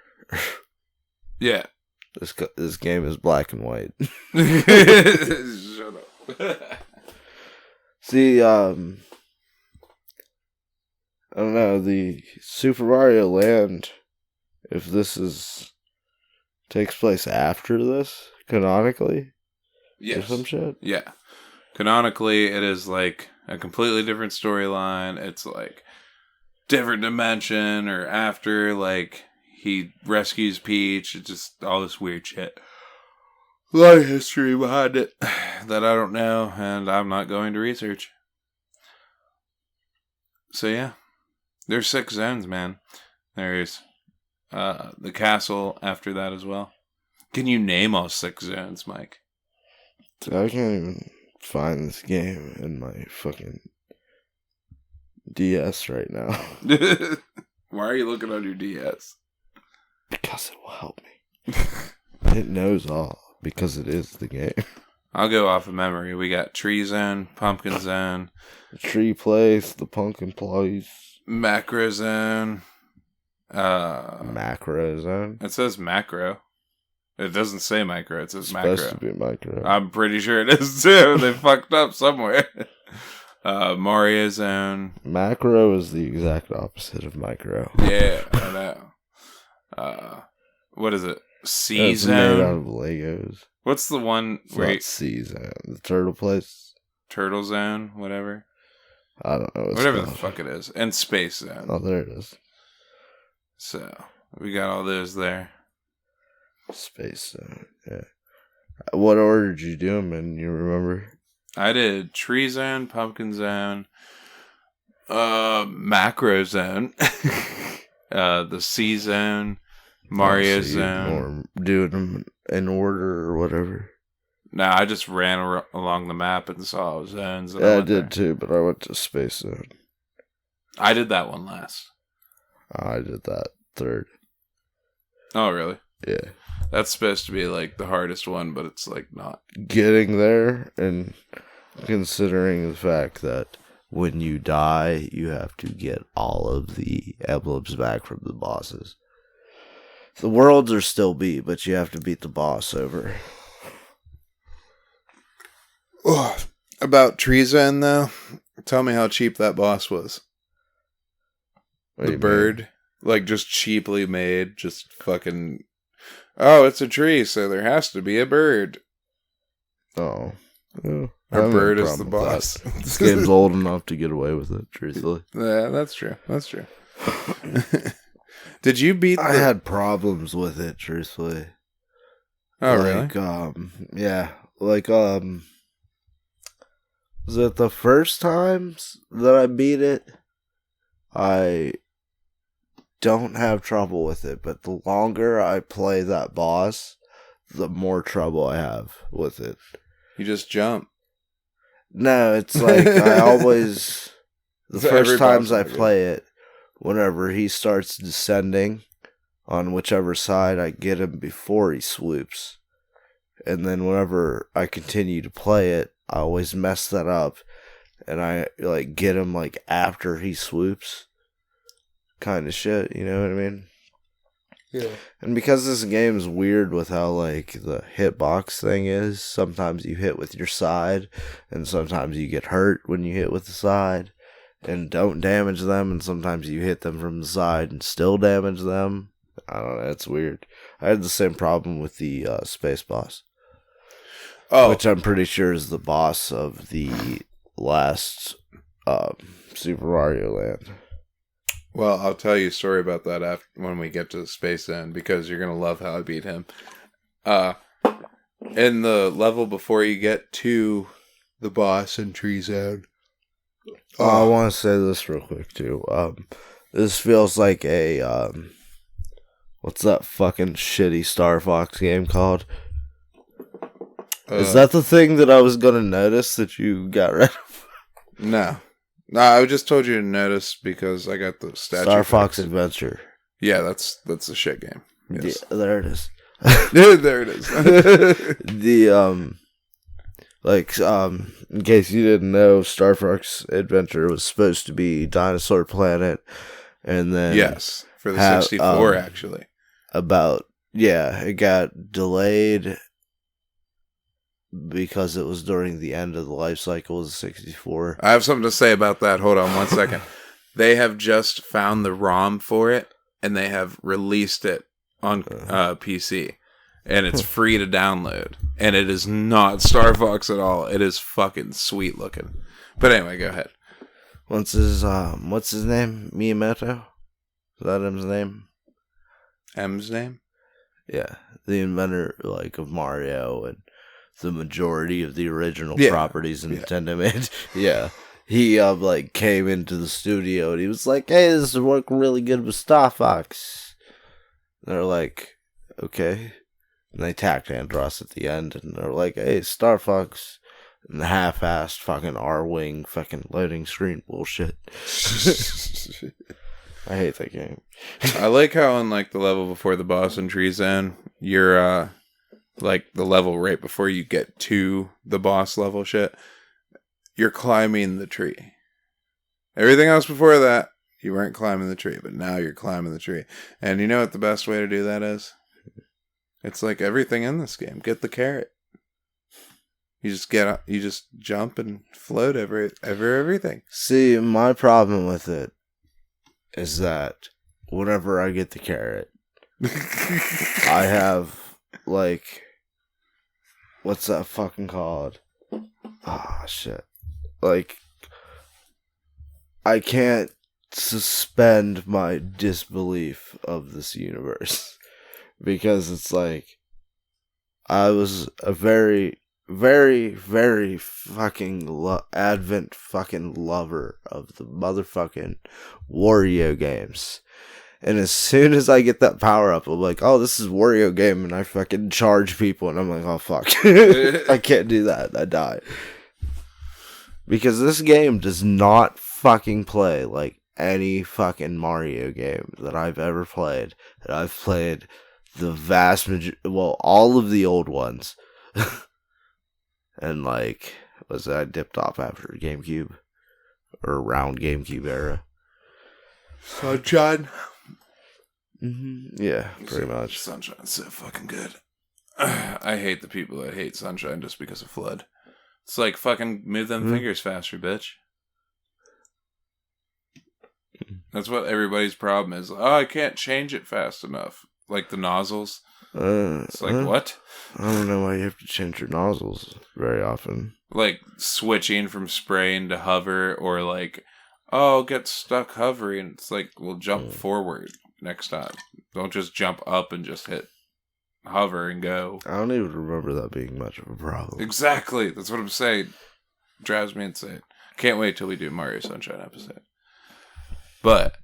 Yeah. This game is black and white. Shut up. See, I don't know, the Super Mario Land, if this takes place after this, canonically, Yes. or some shit. Yeah. Canonically, it is like a completely different storyline. It's like different dimension, or after like he rescues Peach. It's just all this weird shit. A lot of history behind it that I don't know, and I'm not going to research. So yeah, there's 6 zones, man. There's the castle after that as well. Can you name all 6 zones, Mike? I can't even find this game in my fucking DS right now. Why are you looking on your DS? Because it will help me. It knows all, because it is the game. I'll go off of memory. We got Tree Zone, Pumpkin Zone, The Tree Place, the Pumpkin Place, Macro Zone. Macro Zone. It says macro. It doesn't say micro. It says It's macro. supposed to be micro. I'm pretty sure it is too. They fucked up somewhere. Mario Zone. Macro is the exact opposite of micro. Yeah, I know. What is it? C It's made out Zone. of Legos. What's the one It's where not C Zone. The Turtle Place. Turtle Zone? Whatever. I don't know. Whatever the fuck it is. And Space Zone. Oh, there it is. So we got all those there. Space Zone. Yeah. What order did you do them in? You remember? I did Tree Zone, Pumpkin Zone, Macro Zone, the C Zone, Mario Zone. Or doing them in order or whatever. No, I just ran along the map and saw zones. And Yeah, I went did there. too, but I went to Space Zone. I did that one last. I did that third. Oh, really? Yeah. That's supposed to be like the hardest one, but it's like not. Getting there and considering the fact that when you die, you have to get all of the emblems back from the bosses. The worlds are still beat, but you have to beat the boss over. About Tree Zone, though, tell me how cheap that boss was. What do The you bird, like just cheaply made, just fucking. Oh, it's a tree, so there has to be a bird. mean? Oh. Yeah, I Our have no bird is the problem with boss. that. This game's old enough to get away with it, truthfully. Yeah, that's true. That's true. Did you beat I had problems with it, truthfully. Oh, like, really? Yeah. Like, was it the first times that I beat it? I don't have trouble with it, but the longer I play that boss, the more trouble I have with it. You just jump. No, it's like I always... The So first every times boss I is play it, whenever he starts descending on whichever side, I get him before he swoops. And then whenever I continue to play it, I always mess that up. And I like get him like after he swoops. Kind of shit, you know what I mean? Yeah. And because this game's weird with how like the hitbox thing is, sometimes you hit with your side, and sometimes you get hurt when you hit with the side and don't damage them, and sometimes you hit them from the side and still damage them. I don't know, it's weird. I had the same problem with the space boss. Oh. Which I'm pretty sure is the boss of the last Super Mario Land. Well, I'll tell you a story about that when we get to the Space End, because you're going to love how I beat him. In the level before you get to the boss in Tree Zone. I want to say this real quick, too. This feels like a, what's that fucking shitty Star Fox game called? Is that the thing that I was going to notice that you got rid of? No. No, I just told you to notice because I got the statue. Star Fox Adventure. Yeah, that's a shit game. Yes. Yeah, there it is. There it is. In case you didn't know, Star Fox Adventure was supposed to be Dinosaur Planet, and then yes, for the 64 actually. It got delayed because it was during the end of the life cycle of the 64. I have something to say about that. Hold on one second. They have just found the ROM for it, and they have released it on PC. And it's free to download. And it is not Star Fox at all. It is fucking sweet looking. But anyway, go ahead. What's his name? Miyamoto? Is that his name? M's name? Yeah. The inventor of Mario and the majority of the original properties Nintendo made. Yeah. He came into the studio and he was like, "Hey, this is working really good with Star Fox." And they're like, "Okay." And they tacked Andross at the end and they're like, "Hey, Star Fox." And the half-assed fucking R-Wing fucking loading screen bullshit. I hate that game. I like how on the level before the boss in Tree Zone, you're the level right before you get to the boss level shit, you're climbing the tree. Everything else before that, you weren't climbing the tree, but now you're climbing the tree. And you know what the best way to do that is? It's like everything in this game. Get the carrot. You just get up, you just jump and float over everything. See, my problem with it is that whenever I get the carrot, I have what's that fucking called? Ah, shit. I can't suspend my disbelief of this universe. Because it's I was a very, very, very fucking Advent fucking lover of the motherfucking Wario games. And as soon as I get that power up, I'm like, "Oh, this is Wario game," and I fucking charge people, and I'm like, "Oh, fuck." I can't do that. I die. Because this game does not fucking play like any fucking Mario game that I've ever played. And I've played the vast majority, all of the old ones. And I dipped off after GameCube? Or around GameCube era. Sunshine? Mm-hmm. Yeah, pretty much. Sunshine's so fucking good. I hate the people that hate Sunshine just because of Flood. It's like fucking move them fingers faster, bitch. That's what everybody's problem is. Oh, I can't change it fast enough. Like the nozzles. It's what? I don't know why you have to change your nozzles very often. Like switching from spraying to hover, or oh, get stuck hovering. It's like, well, jump forward next time. Don't just jump up and just hit hover and go. I don't even remember that being much of a problem. Exactly. That's what I'm saying. Drives me insane. Can't wait till we do Mario Sunshine episode. But,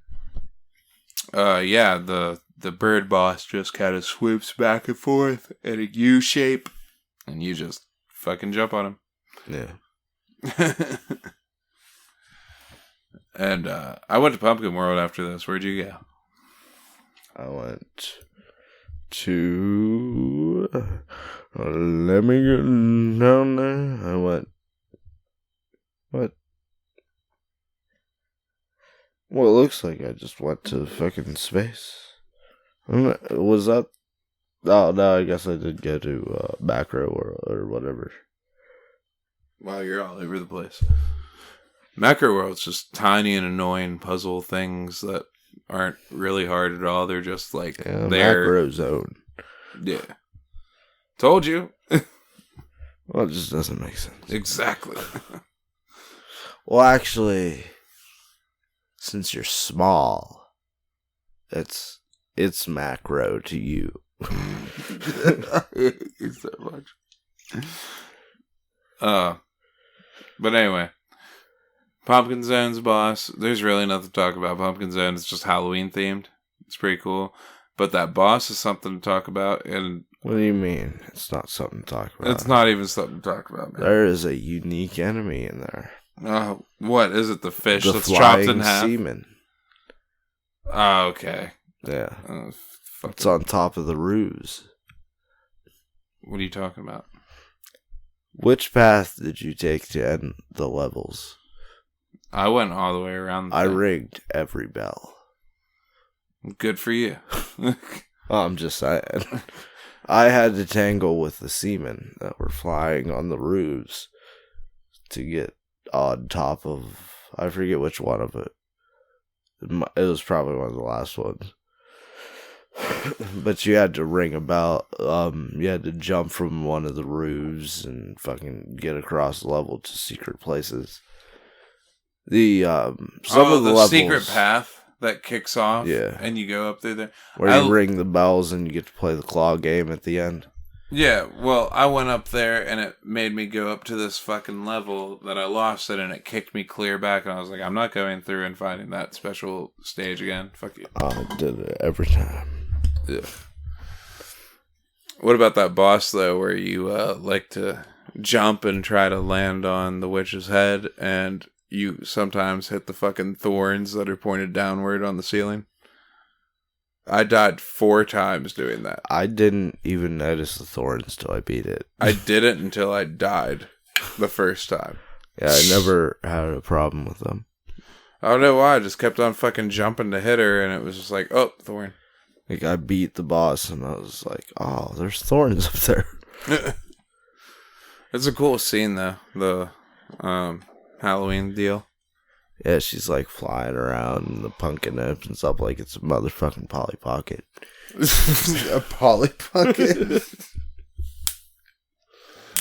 yeah, the bird boss just kind of swoops back and forth in a U shape, and you just fucking jump on him. Yeah. And I went to Pumpkin World after this. Where'd you go? I went to... let me get down there. I went... What? Well, it looks like I just went to fucking space. Was that... Oh, no, I guess I did go to Macro or whatever. Wow, you're all over the place. Macro World's just tiny and annoying puzzle things that aren't really hard at all. They're just like... Yeah, they're... Macro Zone. Yeah. Told you. Well, it just doesn't make sense. Exactly. Well, actually, since you're small, it's macro to you. I hate you so much. But anyway, Pumpkin Zone's boss. There's really nothing to talk about. Pumpkin Zone is just Halloween themed. It's pretty cool. But that boss is something to talk about. And what do you mean? It's not something to talk about. It's not even something to talk about, man. There is a unique enemy in there. What is it? The fish the that's chopped in flying half? seaman. Oh, okay. Yeah. Fuck It's on top of the ruse. What are you talking about? Which path did you take to end the levels? I went all the way around. I rigged every bell. Good for you. I'm just saying. I had to tangle with the seamen that were flying on the roofs to get on top of... I forget which one of it. It was probably one of the last ones. But you had to ring a bell. You had to jump from one of the roofs and fucking get across the level to secret places. The some of the levels, secret path that kicks off, yeah, and you go up through there where you ring the bells and you get to play the claw game at the end. Yeah, well, I went up there and it made me go up to this fucking level that I lost it, and it kicked me clear back, and I was like, I'm not going through and finding that special stage again. Fuck you. I did it every time. Yeah. What about that boss though, where you like to jump and try to land on the witch's head, and you sometimes hit the fucking thorns that are pointed downward on the ceiling? I died 4 times doing that. I didn't even notice the thorns till I beat it. I didn't until I died the first time. Yeah, I never had a problem with them. I don't know why. I just kept on fucking jumping to hit her, and it was just like, oh, thorn. Like, I beat the boss, and I was like, oh, there's thorns up there. It's a cool scene, though. The Halloween deal. Yeah, she's like flying around, and the pumpkin opens up like it's a motherfucking Polly Pocket. A Polly Pocket?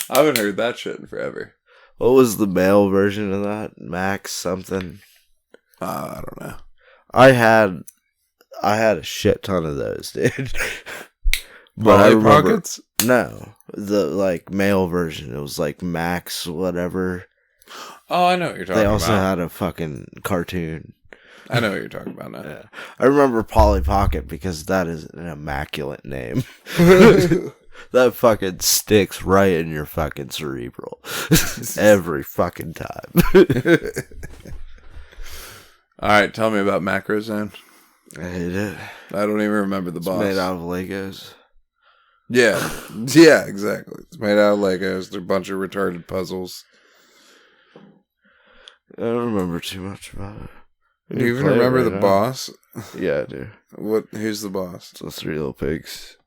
I haven't heard that shit in forever. What was the male version of that? Max something? I don't know. I had a shit ton of those, dude. But Polly Pockets? No, the like male version. It was like Max whatever. Oh, I know what you're talking about. They also had a fucking cartoon. I know what you're talking about now. Yeah. I remember Polly Pocket because that is an immaculate name. That fucking sticks right in your fucking cerebral. Every fucking time. Alright, tell me about Macro Zone. I hate it. I don't even remember the boss. It's made out of Legos. Yeah. Yeah, exactly. It's made out of Legos. They're a bunch of retarded puzzles. I don't remember too much about it. Do you even remember the boss? Yeah, I do. Who's the boss? It's the 3 little pigs.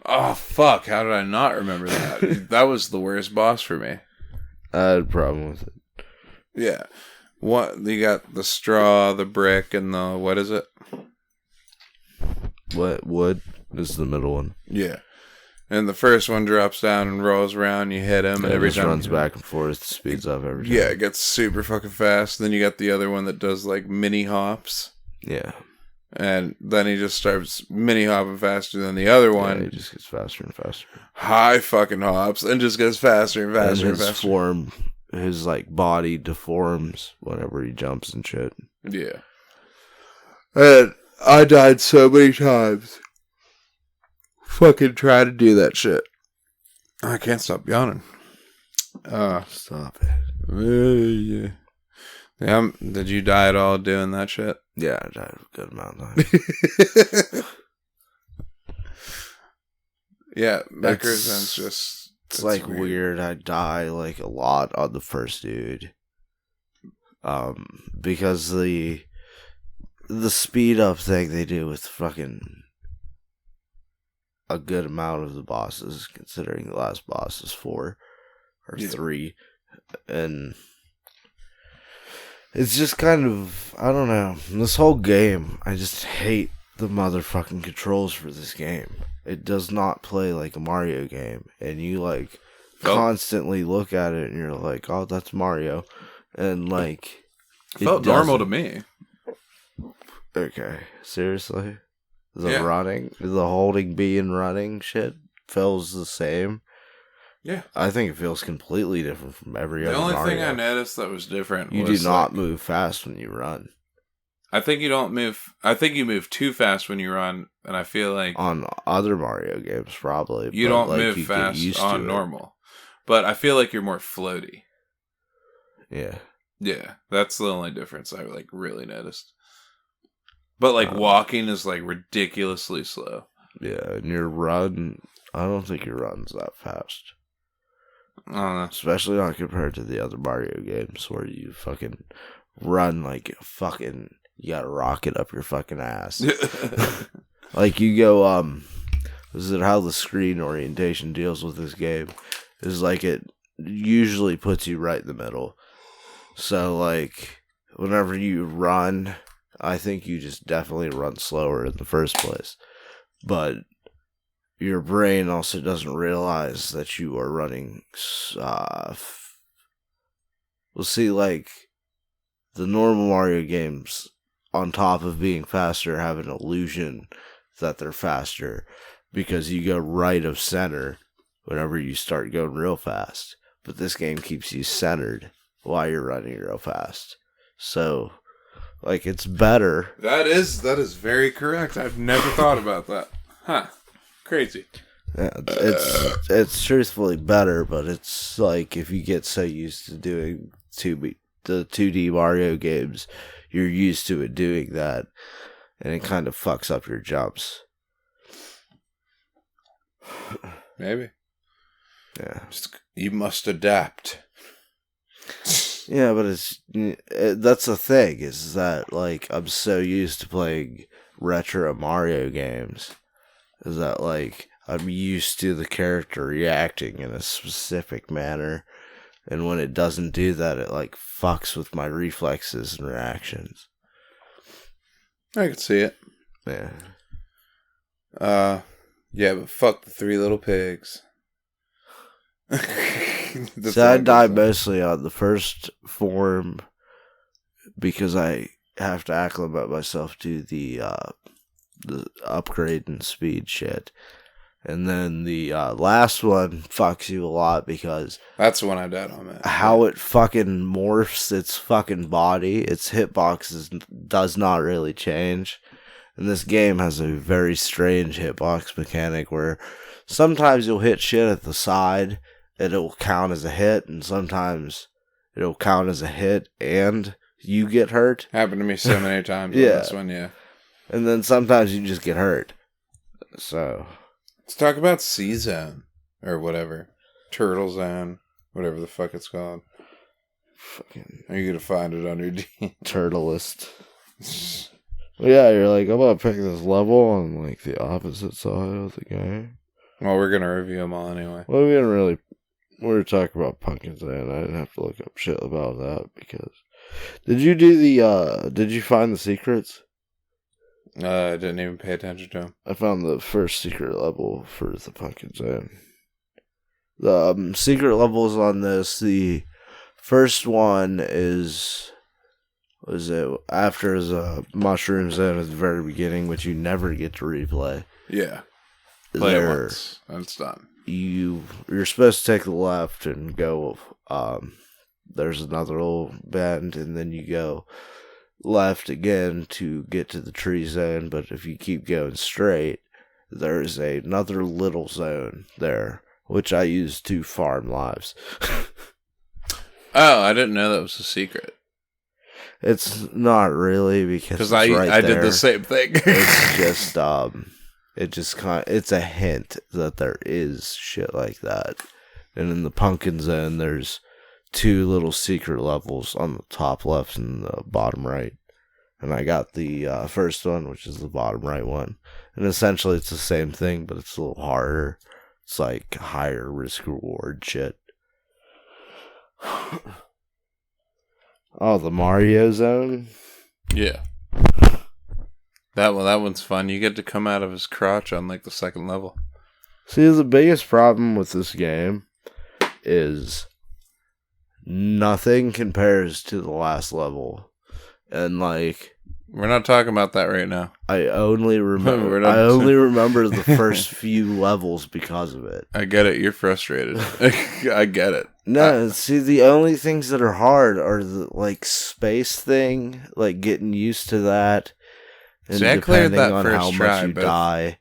Oh, fuck. How did I not remember that? That was the worst boss for me. I had a problem with it. Yeah. What? You got the straw, the brick, and the... What is it? What? Wood is the middle one. Yeah. And the first one drops down and rolls around. You hit him, and every just time runs back and forth, speeds up every time. Yeah, it gets super fucking fast. Then you got the other one that does like mini hops. Yeah. And then he just starts mini hopping faster than the other one. Yeah, he just gets faster and faster. High fucking hops and just gets faster and faster and faster. Form, his like body deforms whenever he jumps and shit. Yeah. And I died so many times. Fucking try to do that shit. I can't stop yawning. Stop it. Yeah. Did you die at all doing that shit? Yeah, I died a good amount of time. Yeah, Becker's just... It's like weird. I die like a lot on the first dude. Because the speed up thing they do with fucking a good amount of the bosses, considering the last boss is 4 or 3, and it's just kind of, I don't know, this whole game, I just hate the motherfucking controls for this game. It does not play like a Mario game, and you like constantly look at it and you're like, oh, that's Mario, and like it felt normal to me. Okay, seriously? The running, the holding B and running shit feels the same. Yeah. I think it feels completely different from every other Mario. The only thing I noticed that was different was... You do not move fast when you run. I think you don't move... I think you move too fast when you run, and I feel like... On other Mario games, probably. You don't move fast on normal. But I feel like you're more floaty. Yeah. Yeah, that's the only difference I like really noticed. But like walking is like ridiculously slow. Yeah, and your run, I don't think your run's that fast. I don't know. Especially not compared to the other Mario games where you fucking run like fucking, you got a rocket up your fucking ass. Like you go, is it how the screen orientation deals with this game? Is like it usually puts you right in the middle. So like whenever you run, I think you just definitely run slower in the first place. But your brain also doesn't realize that you are running. We'll see, like, the normal Mario games, on top of being faster, have an illusion that they're faster because you go right of center whenever you start going real fast. But this game keeps you centered while you're running real fast. So... like, it's better. That is very correct. I've never thought about that. Huh. Crazy. Yeah, it's truthfully better, but it's like if you get so used to doing the 2D Mario games, you're used to it doing that, and it kind of fucks up your jumps. Maybe. Yeah. You must adapt. Yeah, but that's the thing, is that, like, I'm so used to playing retro Mario games, is that, like, I'm used to the character reacting in a specific manner, and when it doesn't do that, it, like, fucks with my reflexes and reactions. I can see it. Yeah. Yeah, but fuck the 3 little pigs. So I died mostly on the first form because I have to acclimate myself to the upgrade and speed shit. And then the last one fucks you a lot because... that's the one I died on, man. How it fucking morphs its fucking body, its hitboxes does not really change. And this game has a very strange hitbox mechanic where sometimes you'll hit shit at the side and it will count as a hit, and sometimes it'll count as a hit and you get hurt. Happened to me so many times on this one, yeah. And then sometimes you just get hurt. So... let's talk about C-Zone, or whatever. Turtle Zone, whatever the fuck it's called. Fucking... are you gonna find it on your D? Turtlist. Yeah, you're like, I'm gonna pick this level on, like, the opposite side of the game. Well, we're gonna review them all anyway. Well, we didn't really... we were talking about Pumpkin today, and I didn't have to look up shit about that, because... did you do the, did you find the secrets? I didn't even pay attention to him. I found the first secret level for the Pumpkin Zone. The secret levels on this, the first one is... Was it after the Mushroom Zone at the very beginning, which you never get to replay. Yeah. Play it once, and it's done. You're supposed to take the left and go... there's another little bend, and then you go left again to get to the tree zone, but if you keep going straight, there's another little zone there, which I use to farm lives. Oh, I didn't know that was a secret. It's not really, because I did the same thing. It's just it's a hint that there is shit like that. And in the Pumpkin Zone, there's 2 little secret levels on the top left and the bottom right. And I got the first one, which is the bottom right one. And essentially it's the same thing, but it's a little harder. It's like higher risk reward shit. Oh, the Mario Zone? Yeah. That one's fun. You get to come out of his crotch on like the second level. See, the biggest problem with this game is nothing compares to the last level. And like, we're not talking about that right now. I only remember the first few levels because of it. I get it. You're frustrated. I get it. No, see, the only things that are hard are the like space thing, like getting used to that, and I cleared depending that on first how try, much you die,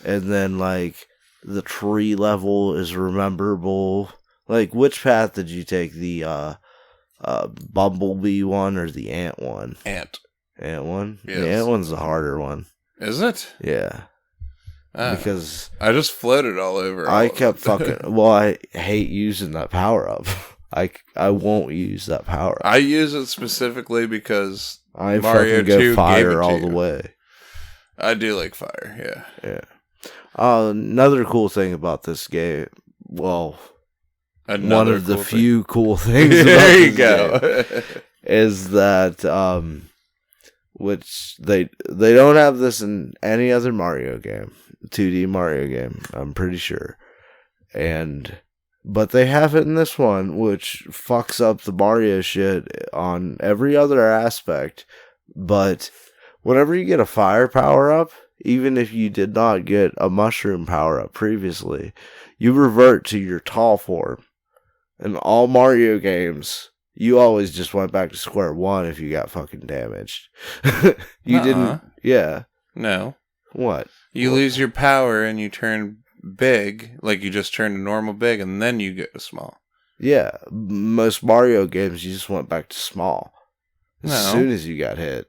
and then like the tree level is rememberable. Like, which path did you take? The bumblebee one or the ant one? Ant one? Yes. The ant one's the harder one. Is it? Yeah. Because I just floated all over. I kept fucking... Well, I hate using that power-up. I won't use that power-up. I use it specifically because I Mario fucking go 2 fire all the way. I do like fire, yeah. Yeah. Another cool thing about this game... Well... one of the few cool things about there you this go. game is that which they don't have this in any other Mario game, 2D Mario game, I'm pretty sure. But they have it in this one, which fucks up the Mario shit on every other aspect. But whenever you get a fire power up, even if you did not get a mushroom power up previously, you revert to your tall form. In all Mario games, you always just went back to square one if you got fucking damaged. You didn't... Yeah. No. What? You lose your power and you turn big, like you just turned a normal big, and then you get a small. Yeah. Most Mario games, you just went back to small. As soon as you got hit.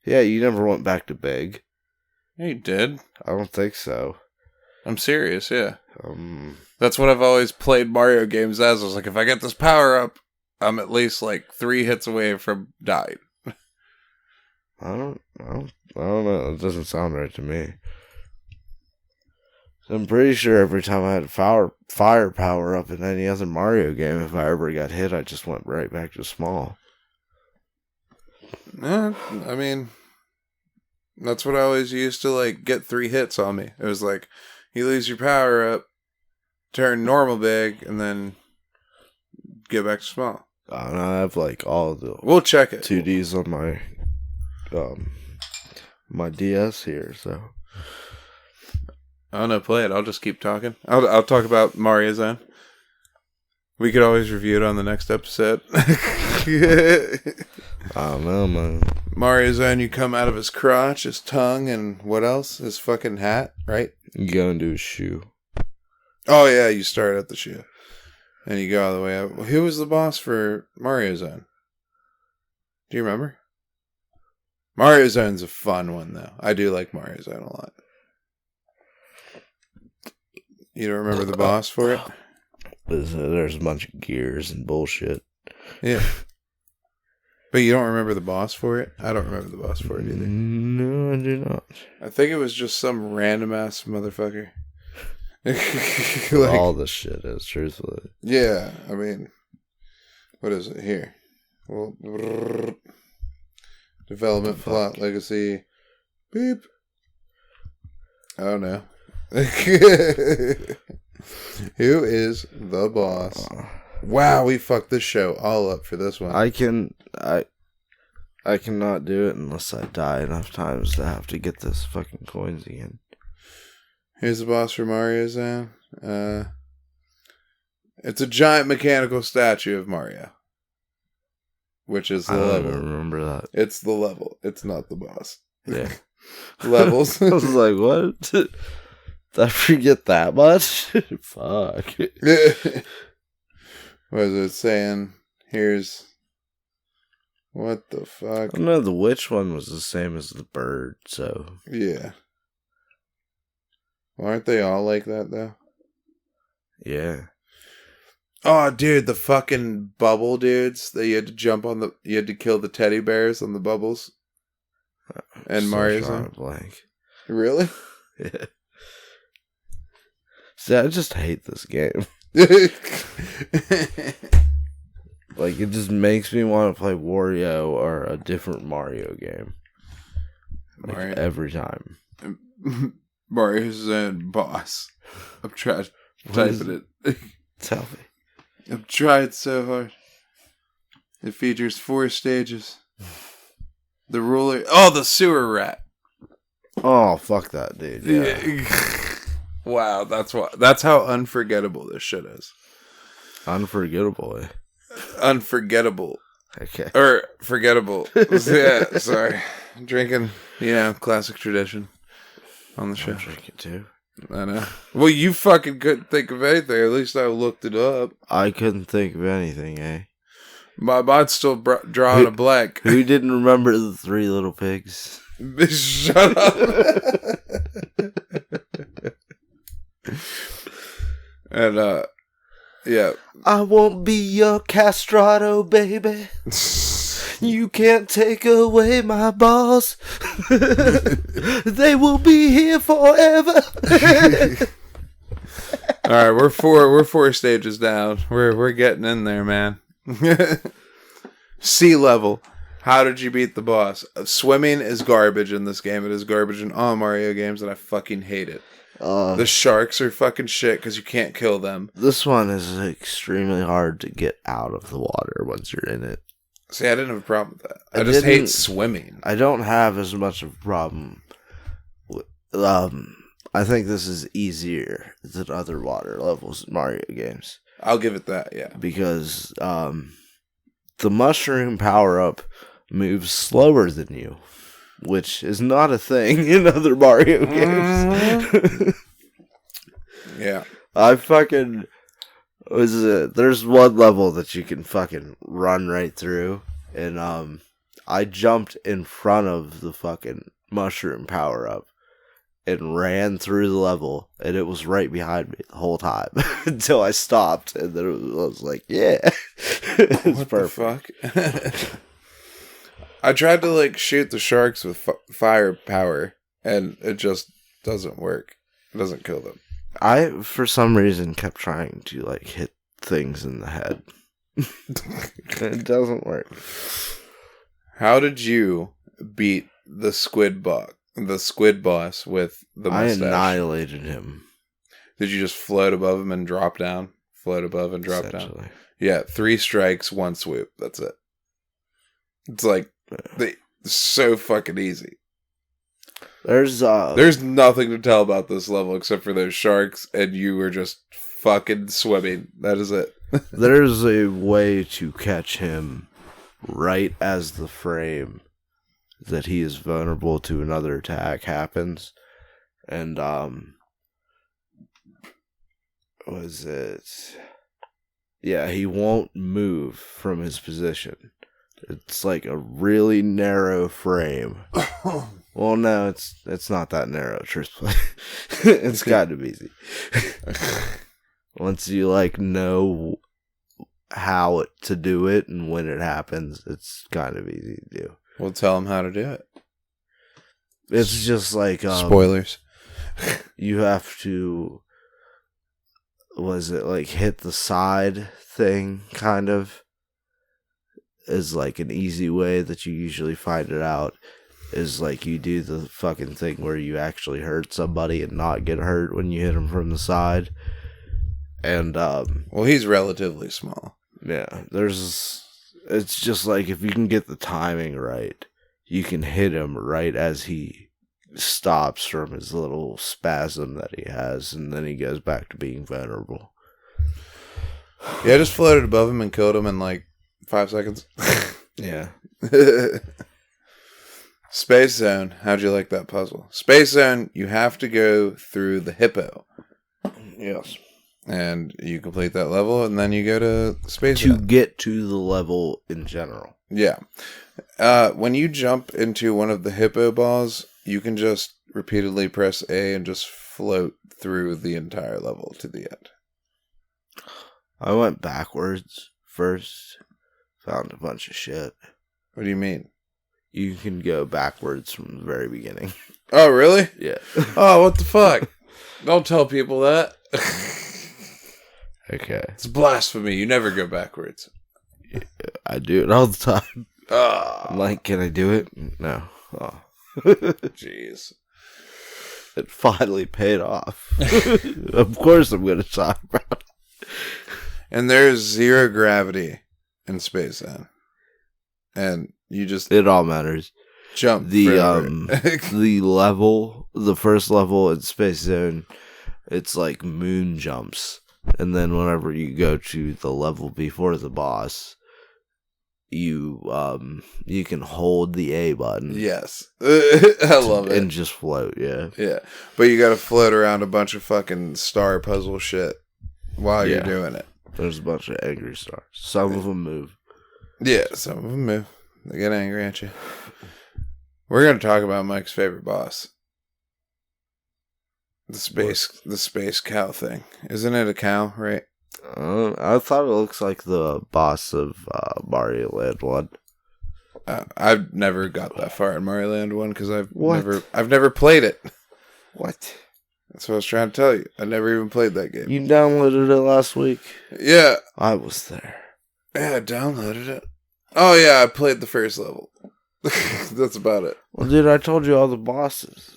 Yeah, you never went back to big. Yeah, you did. I don't think so. I'm serious, yeah. That's what I've always played Mario games as. I was like, if I get this power up, I'm at least like 3 hits away from dying. I don't know. It doesn't sound right to me. I'm pretty sure every time I had a fire power up in any other Mario game, if I ever got hit, I just went right back to small. I mean, that's what I always used to like get 3 hits on me. It was like, you lose your power up, turn normal big, and then get back to small. I have like all the we'll check it 2Ds on my my DS here, so I don't know, play it. I'll just keep talking. I'll talk about Mario Zone. We could always review it on the next episode. I don't know, man. Mario Zone, you come out of his crotch, his tongue, and what else? His fucking hat, right? You go into his shoe. Oh yeah, you start at the shoe. And you go all the way up. Who was the boss for Mario Zone? Do you remember? Mario Zone's a fun one, though. I do like Mario Zone a lot. You don't remember the boss for it? There's a bunch of gears and bullshit. Yeah. But you don't remember the boss for it? I don't remember the boss for it either. No, I do not. I think it was just some random ass motherfucker. Like, all this shit is, truthfully. Yeah, I mean, what is it here? Well, development, plot, legacy, Beep. Oh no. Who is the boss? Wow, we fucked this show all up for this one. I cannot do it unless I die enough times to have to get this fucking coins again. Here's the boss for Mario Zone. It's a giant mechanical statue of Mario. Which is the I level. don't remember that. It's the level. It's not the boss. Yeah. Levels. I was like, what? Did I forget that much? Fuck. What is it saying? Here's... What the fuck? I know the witch one was the same as the bird, so... Yeah. Well, aren't they all like that, though? Yeah. Oh, dude, the fucking bubble dudes that you had to jump on the... You had to kill the teddy bears on the bubbles. And Mario's on blank. Really? Yeah. See, I just hate this game. Like, it just makes me want to play Wario or a different Mario game. Like, Mario. every time. Mario's own boss. I'm trying typing it. Tell me. I'm trying so hard. It features 4 stages. The ruler. Oh, the sewer rat. Oh, fuck that, dude. Yeah. Wow, that's how unforgettable this shit is. Unforgettable, eh? Unforgettable. Okay. Or forgettable. Yeah, sorry. Drinking, classic tradition on the show. I'm drinking too. I know. Well, you fucking couldn't think of anything. At least I looked it up. I couldn't think of anything, eh? My mind's still drawing a blank. Who didn't remember the 3 Little Pigs? Shut up. And, yeah. I won't be your castrato, baby. You can't take away my balls. They will be here forever. All right, we're 4 stages down. We're getting in there, man. Sea level. How did you beat the boss? Swimming is garbage in this game. It is garbage in all Mario games, and I fucking hate it. The sharks are fucking shit because you can't kill them. This one is extremely hard to get out of the water once you're in it. See, I didn't have a problem with that. I just hate swimming. I don't have as much of a problem. I think this is easier than other water levels in Mario games. I'll give it that, yeah. Because the mushroom power-up moves slower than you, which is not a thing in other Mario games. Yeah. There's one level that you can fucking run right through, and I jumped in front of the fucking mushroom power-up and ran through the level, and it was right behind me the whole time until I stopped, and then I was like, yeah. It's what perfect. The fuck? I tried to shoot the sharks with fire power, and it just doesn't work. It doesn't kill them. I, for some reason, kept trying to hit things in the head. It doesn't work. How did you beat the squid boss with the mustache? I annihilated him. Did you just float above him and drop down? Float above and drop down? Yeah, 3 strikes, 1 swoop. That's it. It's so fucking easy. There's nothing to tell about this level except for those sharks, and you were just fucking swimming. That is it. There's a way to catch him right as the frame that he is vulnerable to another attack happens. And, was it? Yeah, he won't move from his position. It's like a really narrow frame. Well, no, it's not that narrow, truthfully. It's kind of easy. Once you know how to do it and when it happens, it's kind of easy to do. We'll tell him how to do it. It's just spoilers. You have to, hit the side thing, kind of, is an easy way that you usually find it out. is like you do the fucking thing where you actually hurt somebody and not get hurt when you hit them from the side. And well, he's relatively small. Yeah, it's just like if you can get the timing right, you can hit him right as he stops from his little spasm that he has, and then he goes back to being vulnerable. Yeah, I just floated above him and killed him in like 5 seconds. Yeah. Space Zone. How'd you like that puzzle? Space Zone, you have to go through the hippo. Yes. And you complete that level, and then you go to Space To Zone. get to the level in general. Yeah. When you jump into one of the hippo balls, you can just repeatedly press A and just float through the entire level to the end. I went backwards first, found a bunch of shit. What do you mean? You can go backwards from the very beginning. Oh, really? Yeah. Oh, what the fuck? Don't tell people that. Okay. It's blasphemy. You never go backwards. I do it all the time. Oh. I'm like, can I do it? No. Oh. Jeez. It finally paid off. Of course I'm going to talk about it. And there's zero gravity in Space Zone. And you just It all matters. jump The forever. the first level in Space Zone, it's like moon jumps. And then whenever you go to the level before the boss, you can hold the A button. Yes. I love it. And just float, yeah. Yeah. But you gotta float around a bunch of fucking star puzzle shit while you're doing it. There's a bunch of angry stars. Some of them move. Yeah, some of them move. They get angry at you. We're gonna talk about Mike's favorite boss. The space cow thing. Isn't it a cow, right? I thought it looks like the boss of Mario Land 1. I've never got that far in Mario Land 1 because I've What? never played it. What? That's what I was trying to tell you. I never even played that game. You downloaded it last week? Yeah. I was there. Yeah, I downloaded it. Oh yeah, I played the first level. That's about it. Well, dude, I told you all the bosses.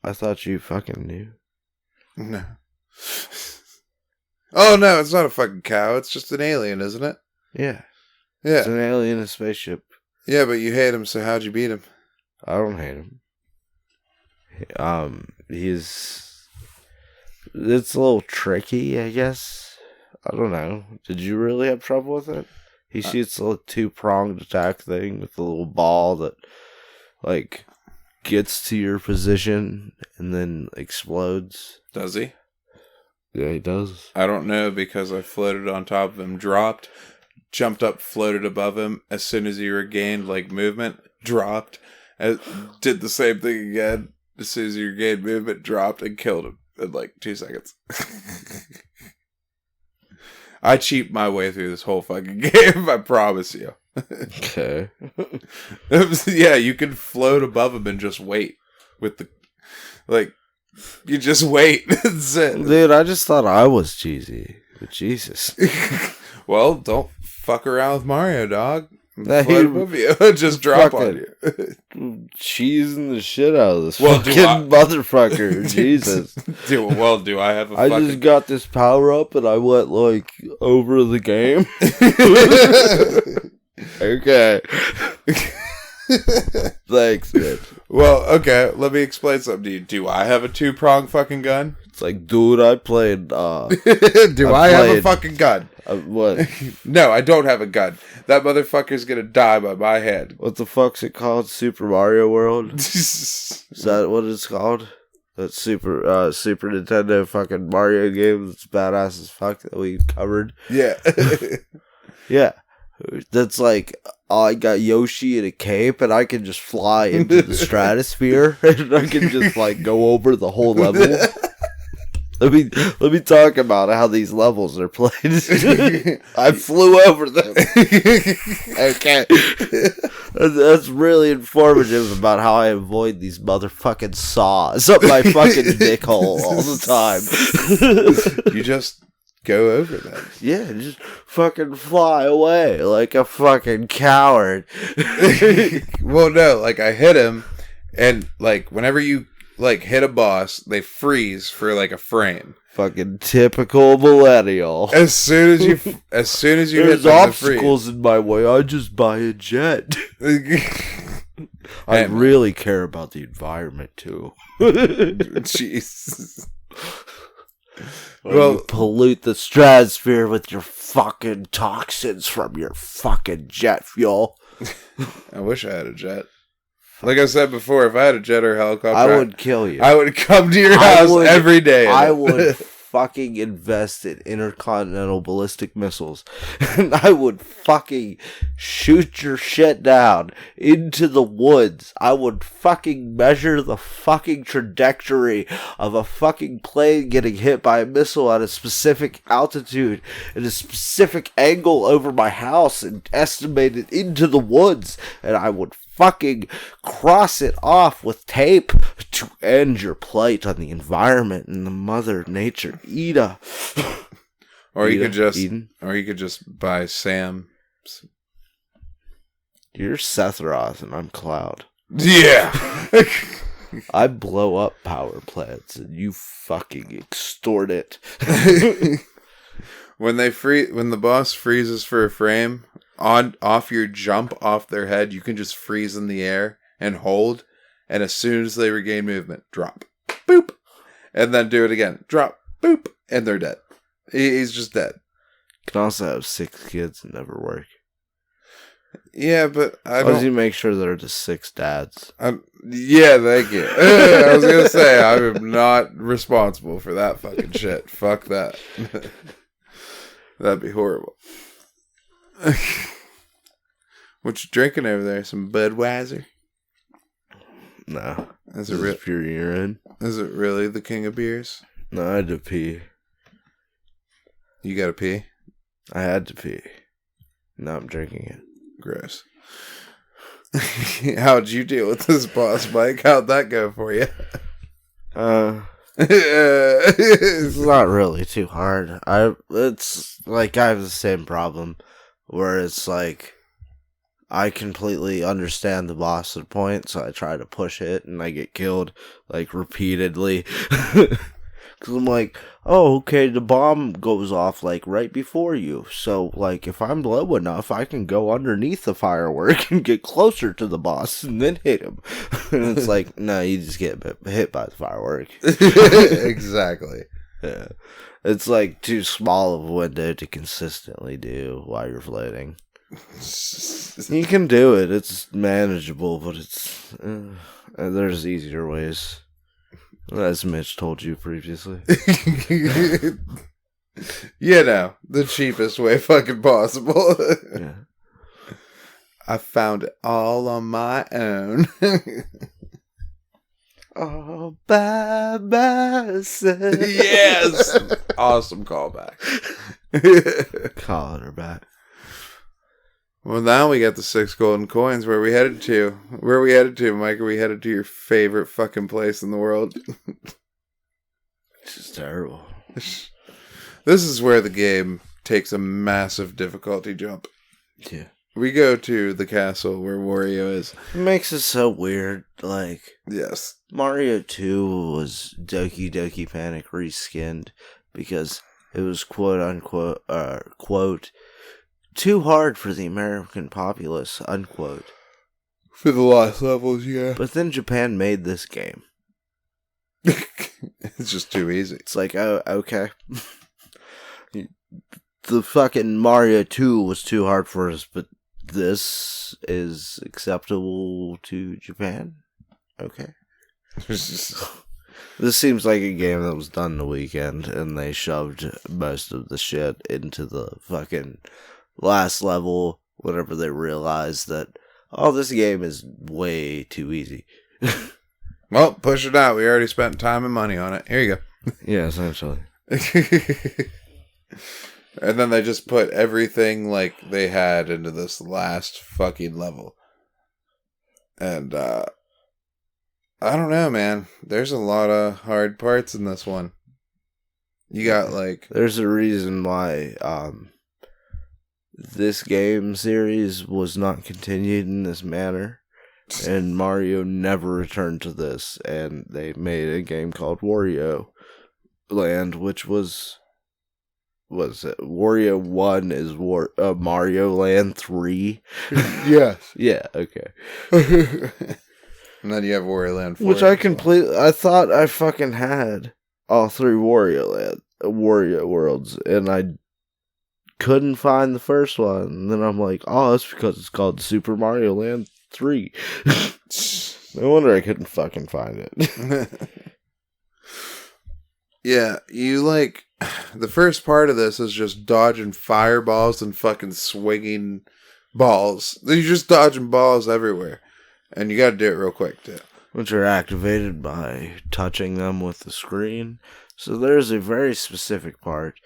I thought you fucking knew. No. Oh no, it's not a fucking cow. It's just an alien, isn't it? Yeah. Yeah. It's an alien in a spaceship. Yeah, but you hate him, so how'd you beat him? I don't hate him. It's a little tricky, I guess. I don't know. Did you really have trouble with it? He shoots a 2-pronged attack thing with a little ball that, like, gets to your position and then explodes. Does he? Yeah, he does. I don't know because I floated on top of him, dropped, jumped up, floated above him. As soon as he regained like movement, dropped, did the same thing again. As soon as he regained movement, dropped and killed him in like 2 seconds. I cheat my way through this whole fucking game. I promise you. Okay. Yeah, you can float above him and just wait with the like. You just wait. That's it. Dude, I just thought I was cheesy. But Jesus. Well, don't fuck around with Mario, dog. That Float he- above you. Just drop on you. Cheesing the shit out of this Well, do fucking I- motherfucker. Jesus. Do I have a I fucking... just got this power up and I went like over the game. Okay. Thanks, man. Well, okay, let me explain something to you. Do I have a 2-prong fucking gun? It's like, dude, I played Do I I have a played- fucking gun? what? No, I don't have a gun. That motherfucker's gonna die by my hand. What the fuck's it called? Super Mario World? Is that what it's called? That Super Nintendo fucking Mario game that's badass as fuck that we covered. Yeah. Yeah. That's like, I got Yoshi in a cape and I can just fly into the stratosphere and I can just like go over the whole level. Let me talk about how these levels are played. I flew over them. Okay. That's really informative about how I avoid these motherfucking saws up my fucking dick hole all the time. You just go over them. Yeah, just fucking fly away like a fucking coward. Well, no, like I hit him, and like whenever you like hit a boss, they freeze for like a frame. Fucking typical millennial. As soon as you hit There's them, they obstacles in my way. I just buy a jet. I really care about the environment too. Jeez. Well, you pollute the stratosphere with your fucking toxins from your fucking jet fuel. I wish I had a jet. Like I said before, if I had a jet or helicopter, I would kill you. I would come to your house every day. I would fucking invest in intercontinental ballistic missiles. And I would fucking shoot your shit down into the woods. I would fucking measure the fucking trajectory of a fucking plane getting hit by a missile at a specific altitude and a specific angle over my house and estimate it into the woods. And I would fucking cross it off with tape to end your plight on the environment and the mother nature, Ida. Or you Ida, could just, Eden. or you could just buy Sam. You're Seth Roth and I'm Cloud. Yeah. I blow up power plants and you fucking extort it. When the boss freezes for a frame, off your jump off their head, you can just freeze in the air and hold, and as soon as they regain movement, drop, boop, and then do it again, drop, boop, and they're dead. He's just dead. You can also have 6 kids and never work. Yeah, but I How do don't. you make sure there are just 6 dads? Yeah, thank you. I was gonna say I am not responsible for that fucking shit. Fuck that. That'd be horrible. What you drinking over there? Some Budweiser? No. Is This it is pure urine. Is it really the king of beers? No, I had to pee. You gotta pee? I had to pee. Now I'm drinking it. Gross. How'd you deal with this boss, Mike? How'd that go for you? It's not really too hard. It's like I have the same problem where it's like I completely understand the boss at a point, so I try to push it and I get killed like repeatedly. Cause I'm like, oh, okay, the bomb goes off like right before you. So like if I'm low enough, I can go underneath the firework and get closer to the boss and then hit him. And it's like, no, you just get hit by the firework. Exactly. Yeah. It's like too small of a window to consistently do while you're floating. You can do it. It's manageable, but it's there's easier ways. As Mitch told you previously. You know, the cheapest way fucking possible. Yeah. I found it all on my own. All by myself. Yes! Awesome callback. Calling her back. Well, now we got the 6 golden coins. Where are we headed to? Where are we headed to, Mike? Are we headed to your favorite fucking place in the world? This is terrible. This is where the game takes a massive difficulty jump. Yeah. We go to the castle where Wario is. It makes it so weird. Like, Yes. Mario 2 was Doki Doki Panic reskinned because it was quote unquote, quote, too hard for the American populace, unquote. For the last levels, yeah. But then Japan made this game. It's just too easy. It's like, oh, okay. The fucking Mario 2 was too hard for us, but this is acceptable to Japan? Okay. This seems like a game that was done in the weekend, and they shoved most of the shit into the fucking last level whenever they realized that, oh, this game is way too easy. Well, push it out. We already spent time and money on it. Here you go. Yeah, essentially. And then they just put everything like they had into this last fucking level. And, I don't know, man. There's a lot of hard parts in this one. You got like There's a reason why this game series was not continued in this manner, and Mario never returned to this, and they made a game called Wario Land, which was it Wario 1 is Mario Land 3? yes. Yeah, okay. And then you have Wario Land 4. Which I thought I fucking had all three Wario Worlds, and I couldn't find the first one. And then I'm like, oh, that's because it's called Super Mario Land 3. No wonder I couldn't fucking find it. Yeah, you like the first part of this is just dodging fireballs and fucking swinging balls. You're just dodging balls everywhere. And you gotta do it real quick, too. Which are activated by touching them with the screen. So there's a very specific part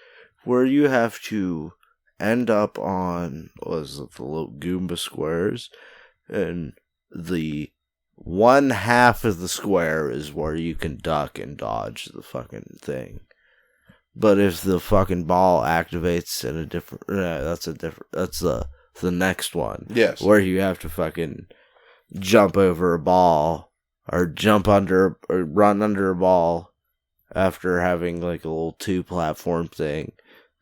where you have to end up on, the little Goomba squares, and the one half of the square is where you can duck and dodge the fucking thing. But if the fucking ball activates in a different, that's the next one. Yes. Where you have to fucking jump over a ball, or jump under, or run under a ball after having like a little 2-platform thing,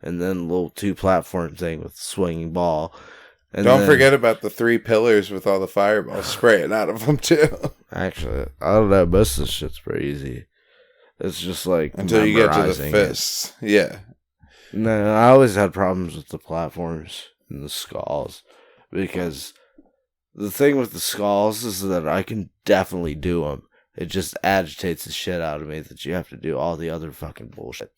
and then a little 2-platform thing with a swinging ball. And don't forget about the 3 pillars with all the fireballs spraying out of them too. Actually, I don't know, most of this shit's pretty easy. It's just like until you get to the memorizing fists. Yeah. No, I always had problems with the platforms and the skulls, because the thing with the skulls is that I can definitely do them. It just agitates the shit out of me that you have to do all the other fucking bullshit.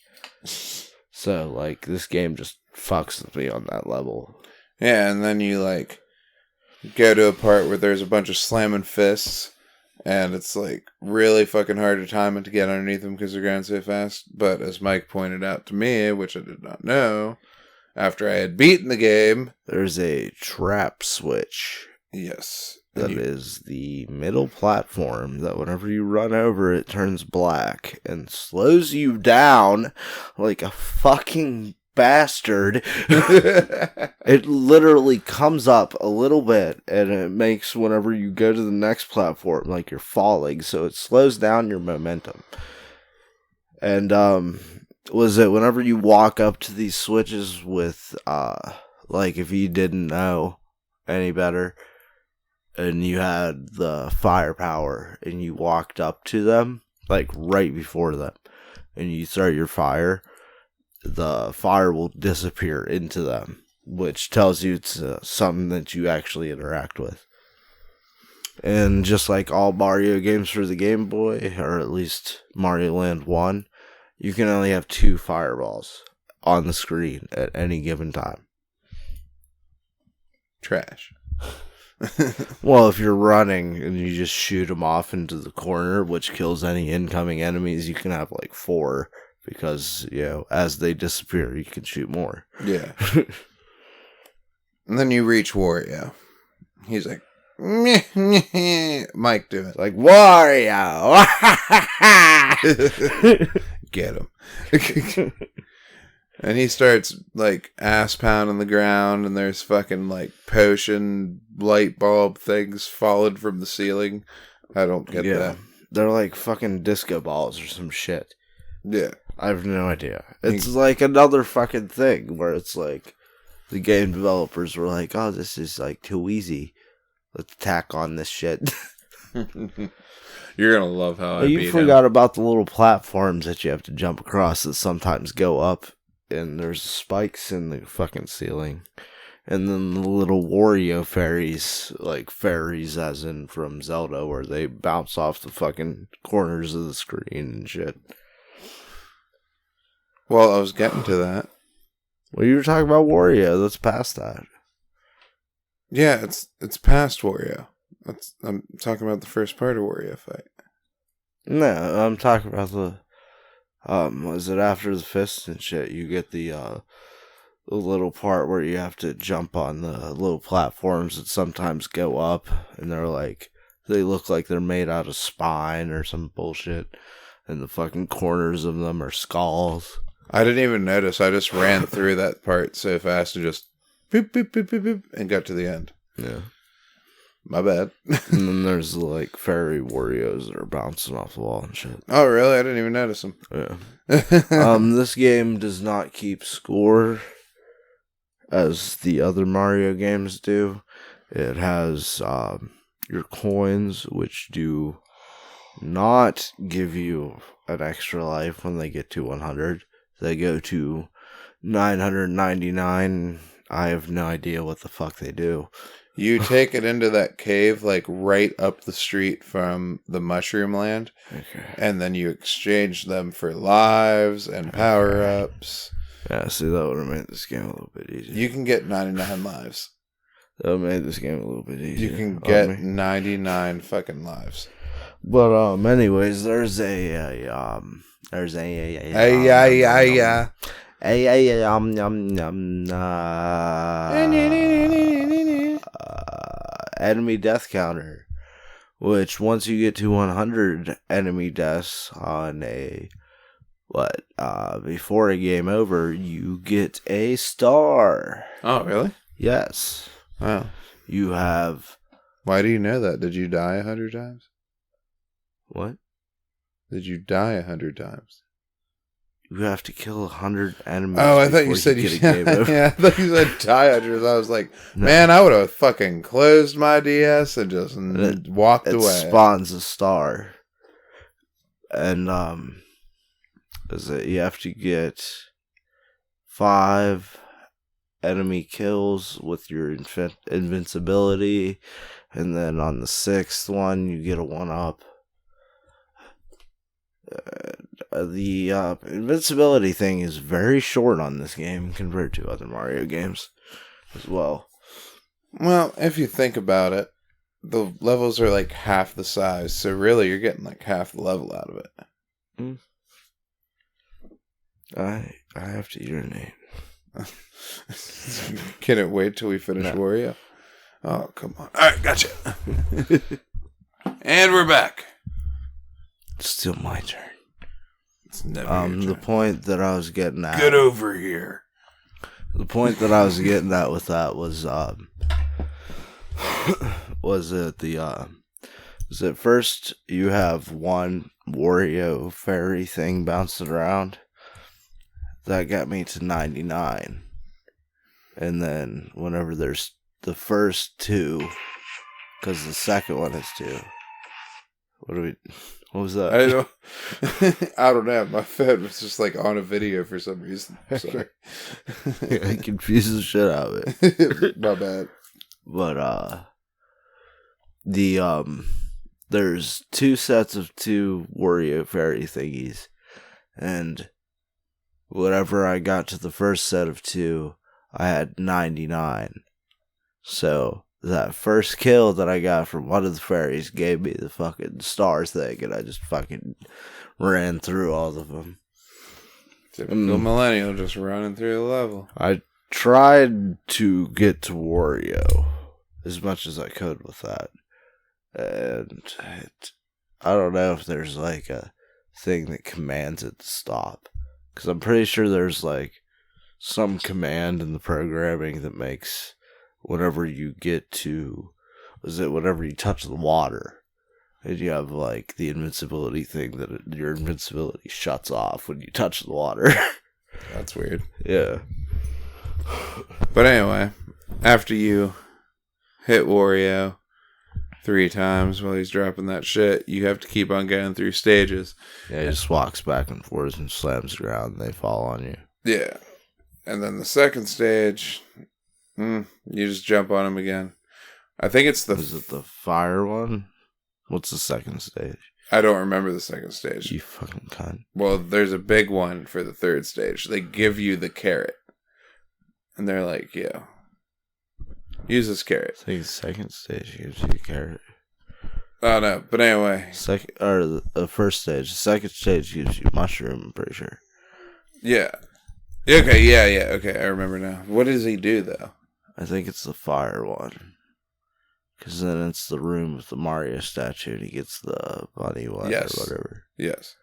So, like, this game just fucks with me on that level. Yeah, and then you, like, go to a part where there's a bunch of slamming fists, and it's, like, really fucking hard to time it to get underneath them because they're going so fast. But as Mike pointed out to me, which I did not know, after I had beaten the game, there's a trap switch. Yes. That is the middle platform that whenever you run over it turns black and slows you down like a fucking bastard. It literally comes up a little bit and it makes whenever you go to the next platform like you're falling, so it slows down your momentum. And was it whenever you walk up to these switches with like if you didn't know any better, and you had the firepower, and you walked up to them, like right before them, and you start your fire, the fire will disappear into them, which tells you it's something that you actually interact with. And just like all Mario games for the Game Boy, or at least Mario Land 1, you can only have 2 fireballs on the screen at any given time. Trash. Well, if you're running and you just shoot them off into the corner, which kills any incoming enemies, you can have like 4, because, you know, as they disappear, you can shoot more. Yeah. And then you reach Wario. He's like, Mike, do it. Like, Wario! Get him. And he starts, like, ass pounding the ground, and there's fucking, like, potion light bulb things falling from the ceiling. I don't get that. They're like fucking disco balls or some shit. Yeah. I have no idea. It's like another fucking thing where it's like the game developers were like, oh, this is, like, too easy. Let's tack on this shit. You're gonna love how I beat You forgot about the little platforms that you have to jump across that sometimes go up. And there's spikes in the fucking ceiling. And then the little Wario fairies, like fairies as in from Zelda, where they bounce off the fucking corners of the screen and shit. Well, I was getting to that. Well, you were talking about Wario. That's past that. Yeah, it's past Wario. I'm talking about the first part of Wario fight. No, I'm talking about the... was it after the fist and shit? You get the little part where you have to jump on the little platforms that sometimes go up, and they're like, they look like they're made out of spine or some bullshit, and the fucking corners of them are skulls. I didn't even notice. I just ran through that part so fast and just boop, boop, boop, boop, boop, and got to the end. Yeah. My bad. And then there's like fairy Warriors that are bouncing off the wall and shit. Oh, really? I didn't even notice them. Yeah. This game does not keep score as the other Mario games do. It has your coins, which do not give you an extra life when they get to 100. They go to 999. I have no idea what the fuck they do. You take it into that cave, like right up the street from the Mushroom Land, Okay. and then you exchange them for lives and power-ups. Yeah, see, that would have made this game a little bit easier. You can get 99 lives. That would have made this game a little bit easier. You can get 99 fucking lives. But anyways, there's enemy death counter, which once you get to 100 enemy deaths on before a game over, you get a star. Oh, really? Yes. Wow. You have... Why do you know that? Did you die 100 times? What? Did you die 100 times? You have to kill 100 enemies. Oh, I thought you said you get a game over. Yeah, I thought you said die 100. I was like, No. man, I would have fucking closed my DS and just walked It away. spawns a star. And you have to get 5 enemy kills with your invincibility, and then on the 6th one you get a 1-up. The invincibility thing is very short on this game compared to other Mario games as well. Well, if you think about it, the levels are like half the size, so really you're getting like half the level out of it. I have to urinate. Can't wait till we finish Wario. Oh, come on. Alright, gotcha. And we're back. It's still my turn. It's never your turn. The point that I was getting at. Get over here. The point that I was getting at with that was at first you have one Wario fairy thing bouncing around. That got me to 99. And then whenever there's the first 2, because the second one is 2. What was that? I don't know. My phone was just like on a video for some reason. Sorry. I confused the shit out of it. My bad. But there's 2 sets of 2 Wario fairy thingies, and whenever I got to the first set of 2, I had 99. So that first kill that I got from one of the fairies gave me the fucking stars thing, and I just fucking ran through all of them. Typical millennial just running through the level. I tried to get to Wario as much as I could with that. And I don't know if there's like a thing that commands it to stop. Because I'm pretty sure there's like some command in the programming that makes whenever you get to, whenever you touch the water, and you have like the invincibility thing that your invincibility shuts off when you touch the water. That's weird. Yeah. But anyway, after you hit Wario 3 times while he's dropping that shit, you have to keep on going through stages. Yeah, he just walks back and forth and slams the ground and they fall on you. Yeah. And then the second stage, you just jump on him again. I think it's Is it the fire one? What's the second stage? I don't remember the second stage. You fucking cunt. Well, there's a big one for the third stage. They give you the carrot. And they're like, yeah, use this carrot. I think the second stage gives you a carrot. Oh, no. But anyway. The first stage. The second stage gives you mushroom, I'm pretty sure. Yeah. Okay, yeah. Okay, I remember now. What does he do, though? I think it's the fire one. Because then it's the room with the Mario statue and he gets the bunny one or whatever. Yes.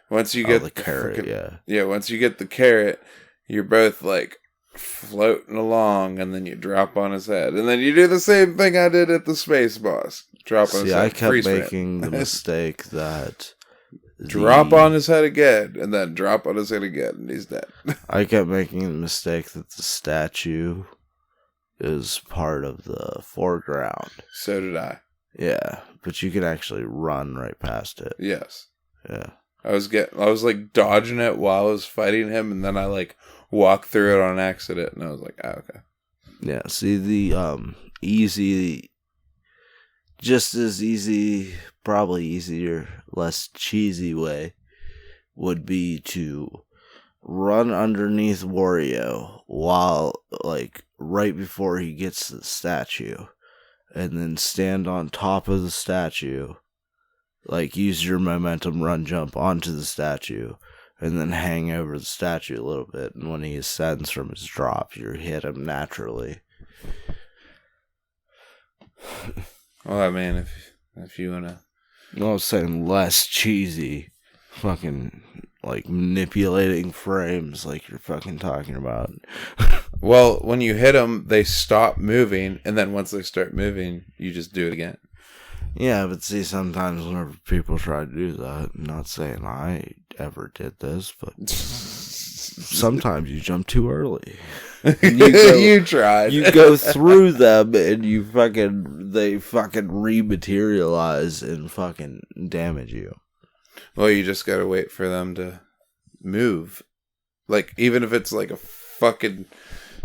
Once you get the carrot, once you get the carrot, you're both like floating along, and then you drop on his head, and then you do the same thing I did at the space boss. Drop on his head. I kept making the mistake that drop on his head again, and then drop on his head again, and he's dead. I kept making the mistake that the statue is part of the foreground. So did I. Yeah, but you can actually run right past it. Yes. Yeah. I was like dodging it while I was fighting him, and then I like walked through it on accident, and I was like, okay. Yeah, see the easy, just as easy, probably easier, less cheesy way would be to run underneath Wario while, like, right before he gets to the statue, and then stand on top of the statue, like, use your momentum run jump onto the statue, and then hang over the statue a little bit, and when he ascends from his drop, you hit him naturally. Well, I mean, if you wanna... No, I was saying less cheesy, fucking, like, manipulating frames like you're fucking talking about. Well, when you hit them, they stop moving, and then once they start moving, you just do it again. Yeah, but see, sometimes whenever people try to do that, I'm not saying I ever did this, but sometimes you jump too early. You tried. You go through them, and they fucking rematerialize and fucking damage you. Well, you just gotta wait for them to move. Like, even if it's like a fucking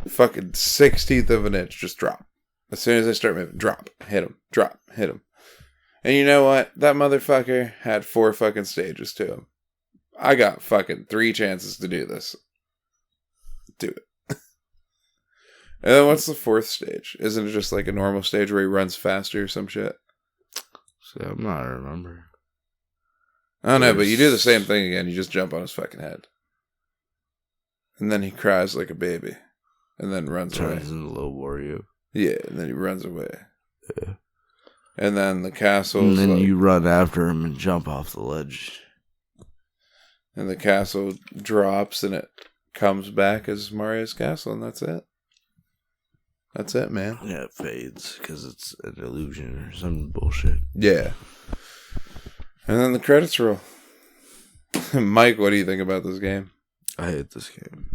16th of an inch, just drop. As soon as they start moving, drop, hit them, drop, hit them. And you know what? That motherfucker had 4 fucking stages to him. I got fucking 3 chances to do this. Do it. And then what's the 4th stage? Isn't it just like a normal stage where he runs faster or some shit? See, I'm not remember. I don't know, but you do the same thing again. You just jump on his fucking head. And then he cries like a baby. And then runs away. Turns into Little Wario. Yeah, and then he runs away. Yeah. And then the castle. And then you run after him and jump off the ledge. And the castle drops and it comes back as Mario's castle, and that's it. That's it, man. Yeah, it fades because it's an illusion or some bullshit. Yeah. And then the credits roll. Mike, what do you think about this game? I hate this game.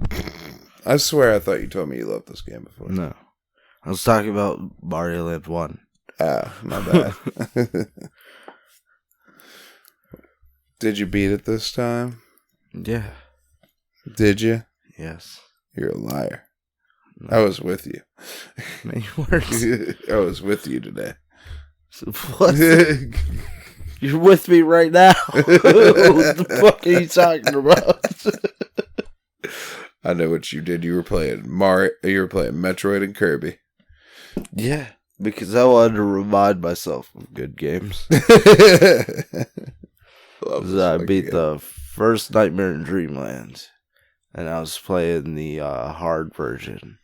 I swear I thought you told me you loved this game before. No. I was talking about Mario Land 1. Ah, my bad. Did you beat it this time? Yeah. Did you? Yes. You're a liar. No. I was with you. No, you weren't. I was with you today. What? You're with me right now. What the fuck are you talking about? I know what you did. You were playing Mario. You were playing Metroid and Kirby. Yeah, because I wanted to remind myself of good games. I beat the first Nightmare in Dreamland, and I was playing the hard version.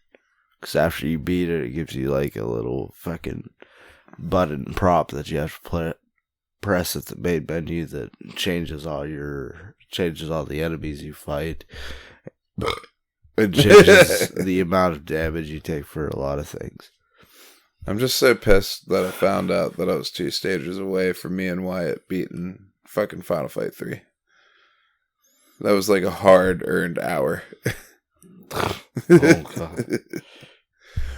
Because after you beat it, it gives you like a little fucking button prop that you have to press at the main menu that changes all the enemies you fight. It changes the amount of damage you take for a lot of things. I'm just so pissed that I found out that I was 2 stages away from me and Wyatt beating fucking Final Fight 3. That was like a hard-earned hour. Oh, God.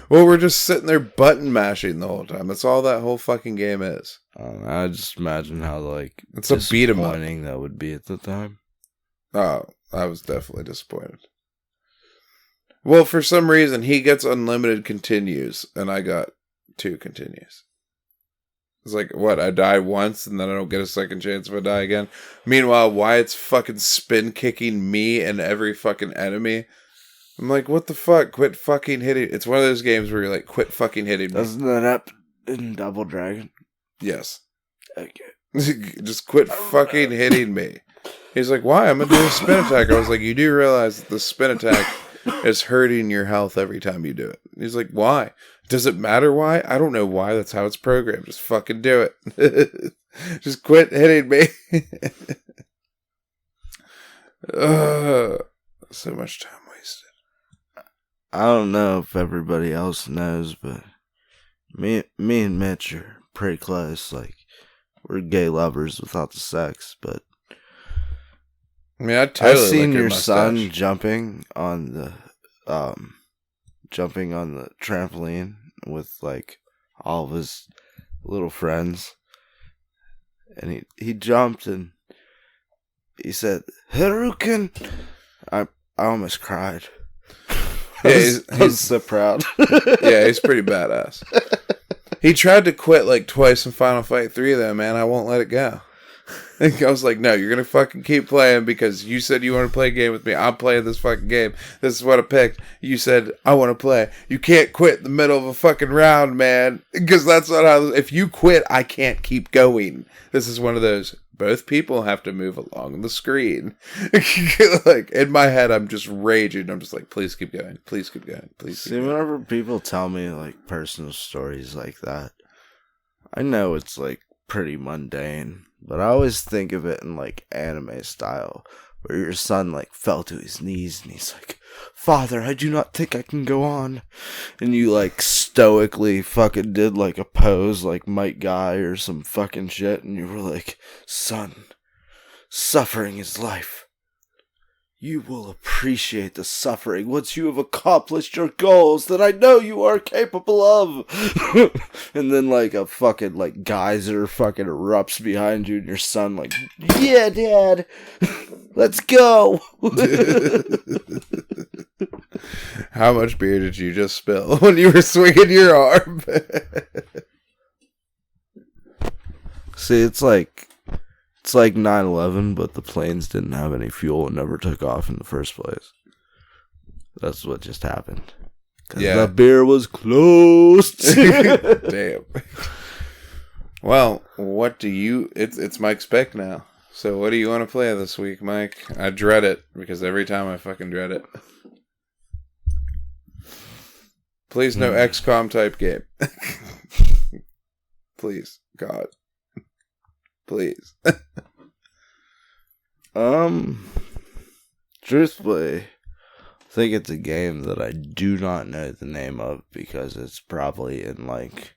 Well, we're just sitting there button mashing the whole time. That's all that whole fucking game is. I just imagine how, like, it's a beat 'em up that would be at the time. Oh, I was definitely disappointed. Well, for some reason, he gets unlimited continues, and I got 2 continues. It's like, what, I die once, and then I don't get a second chance if I die again? Meanwhile, Wyatt's fucking spin-kicking me and every fucking enemy. I'm like, what the fuck? Quit fucking hitting. It's one of those games where you're like, quit fucking hitting me. Doesn't that happen in Double Dragon? Yes. Okay. Just quit fucking hitting me. He's like, why? I'm going to do a spin attack. I was like, you do realize that the spin attack is hurting your health every time you do it. He's like, why? Does it matter why? I don't know why. That's how it's programmed. Just fucking do it. Just quit hitting me. So much time wasted. I don't know if everybody else knows, but me and Mitch are pretty close. Like, we're gay lovers without the sex, but I mean, I totally I've seen like your mustache. son jumping on the trampoline with like all of his little friends, and he jumped and he said Haruken. I almost cried. Yeah, I was so proud. Yeah, he's pretty badass. He tried to quit like twice in Final Fight 3 though, man. I won't let it go. I was like, no, you're going to fucking keep playing because you said you want to play a game with me. I'm playing this fucking game. This is what I picked. You said, I want to play. You can't quit in the middle of a fucking round, man. Because that's not how... If you quit, I can't keep going. This is one of those... Both people have to move along the screen. Like, in my head, I'm just raging. I'm just like, please keep going. Please keep going. Please keep going. Whenever people tell me, like, personal stories like that, I know it's, like, pretty mundane, but I always think of it in, like, anime style, where your son, like, fell to his knees, and he's like, Father, I do not think I can go on. And you, like, stoically fucking did, like, a pose, like Mike Guy or some fucking shit, and you were like, Son, suffering is life. You will appreciate the suffering once you have accomplished your goals that I know you are capable of. And then, like, a fucking, like, geyser fucking erupts behind you, and your son, like, yeah, Dad, let's go. How much beer did you just spill when you were swinging your arm? See, it's like 9/11, but the planes didn't have any fuel and never took off in the first place. That's what just happened. Yeah. The beer was closed. Damn. Well, what do you... It's Mike's pick now. So what do you want to play this week, Mike? I dread it, because every time I fucking dread it. Please, no XCOM type game. Please, God. Please. Truthfully, I think it's a game that I do not know the name of because it's probably in like...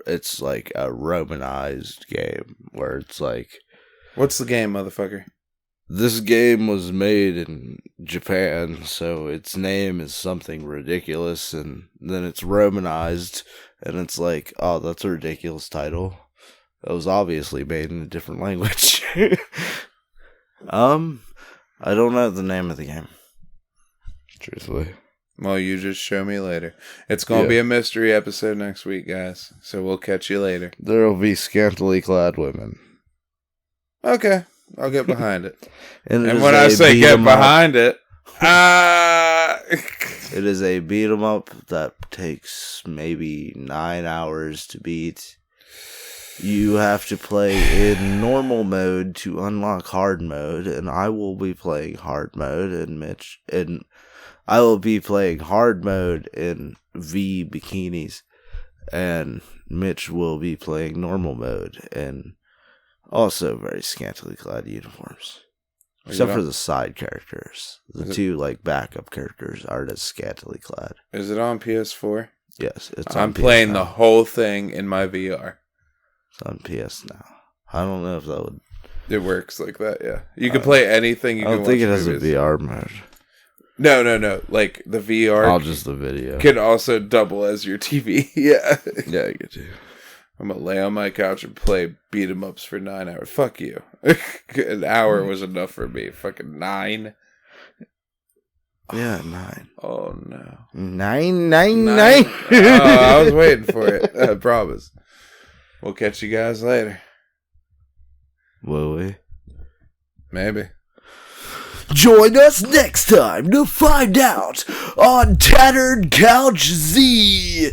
It's like a Romanized game where it's like... What's the game, motherfucker? This game was made in Japan, so its name is something ridiculous, and then it's Romanized, and it's like, oh, that's a ridiculous title. It was obviously made in a different language. I don't know the name of the game. Truthfully. Well, you just show me later. It's going to be a mystery episode next week, guys. So we'll catch you later. There'll be scantily clad women. Okay. I'll get behind it. And when I say get behind it, it is a beat 'em up that takes maybe 9 hours to beat. You have to play in normal mode to unlock hard mode, and I will be playing hard mode, and I will be playing hard mode in V bikinis, and Mitch will be playing normal mode and also very scantily clad uniforms. Except for the side characters. The two like backup characters aren't as scantily clad. Is it on PS4? Yes, it's I'm on playing PS the whole thing in my VR. It's on PS now. I don't know if that would... It works like that, yeah. You can play anything. I don't think it has a VR mode. No. Like, the VR just the video. can also double as your TV. Yeah. Yeah, I get you. I'm going to lay on my couch and play beat 'em ups for 9 hours. Fuck you. An hour was enough for me. Fucking 9. Yeah, 9. Oh, no. 9. I was waiting for it. I promise. We'll catch you guys later. Will we? Maybe. Join us next time to find out on Tattered Couch Z.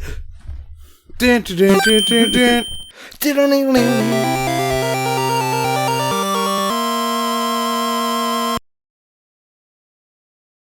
Dun, dun, dun, dun, dun, dun.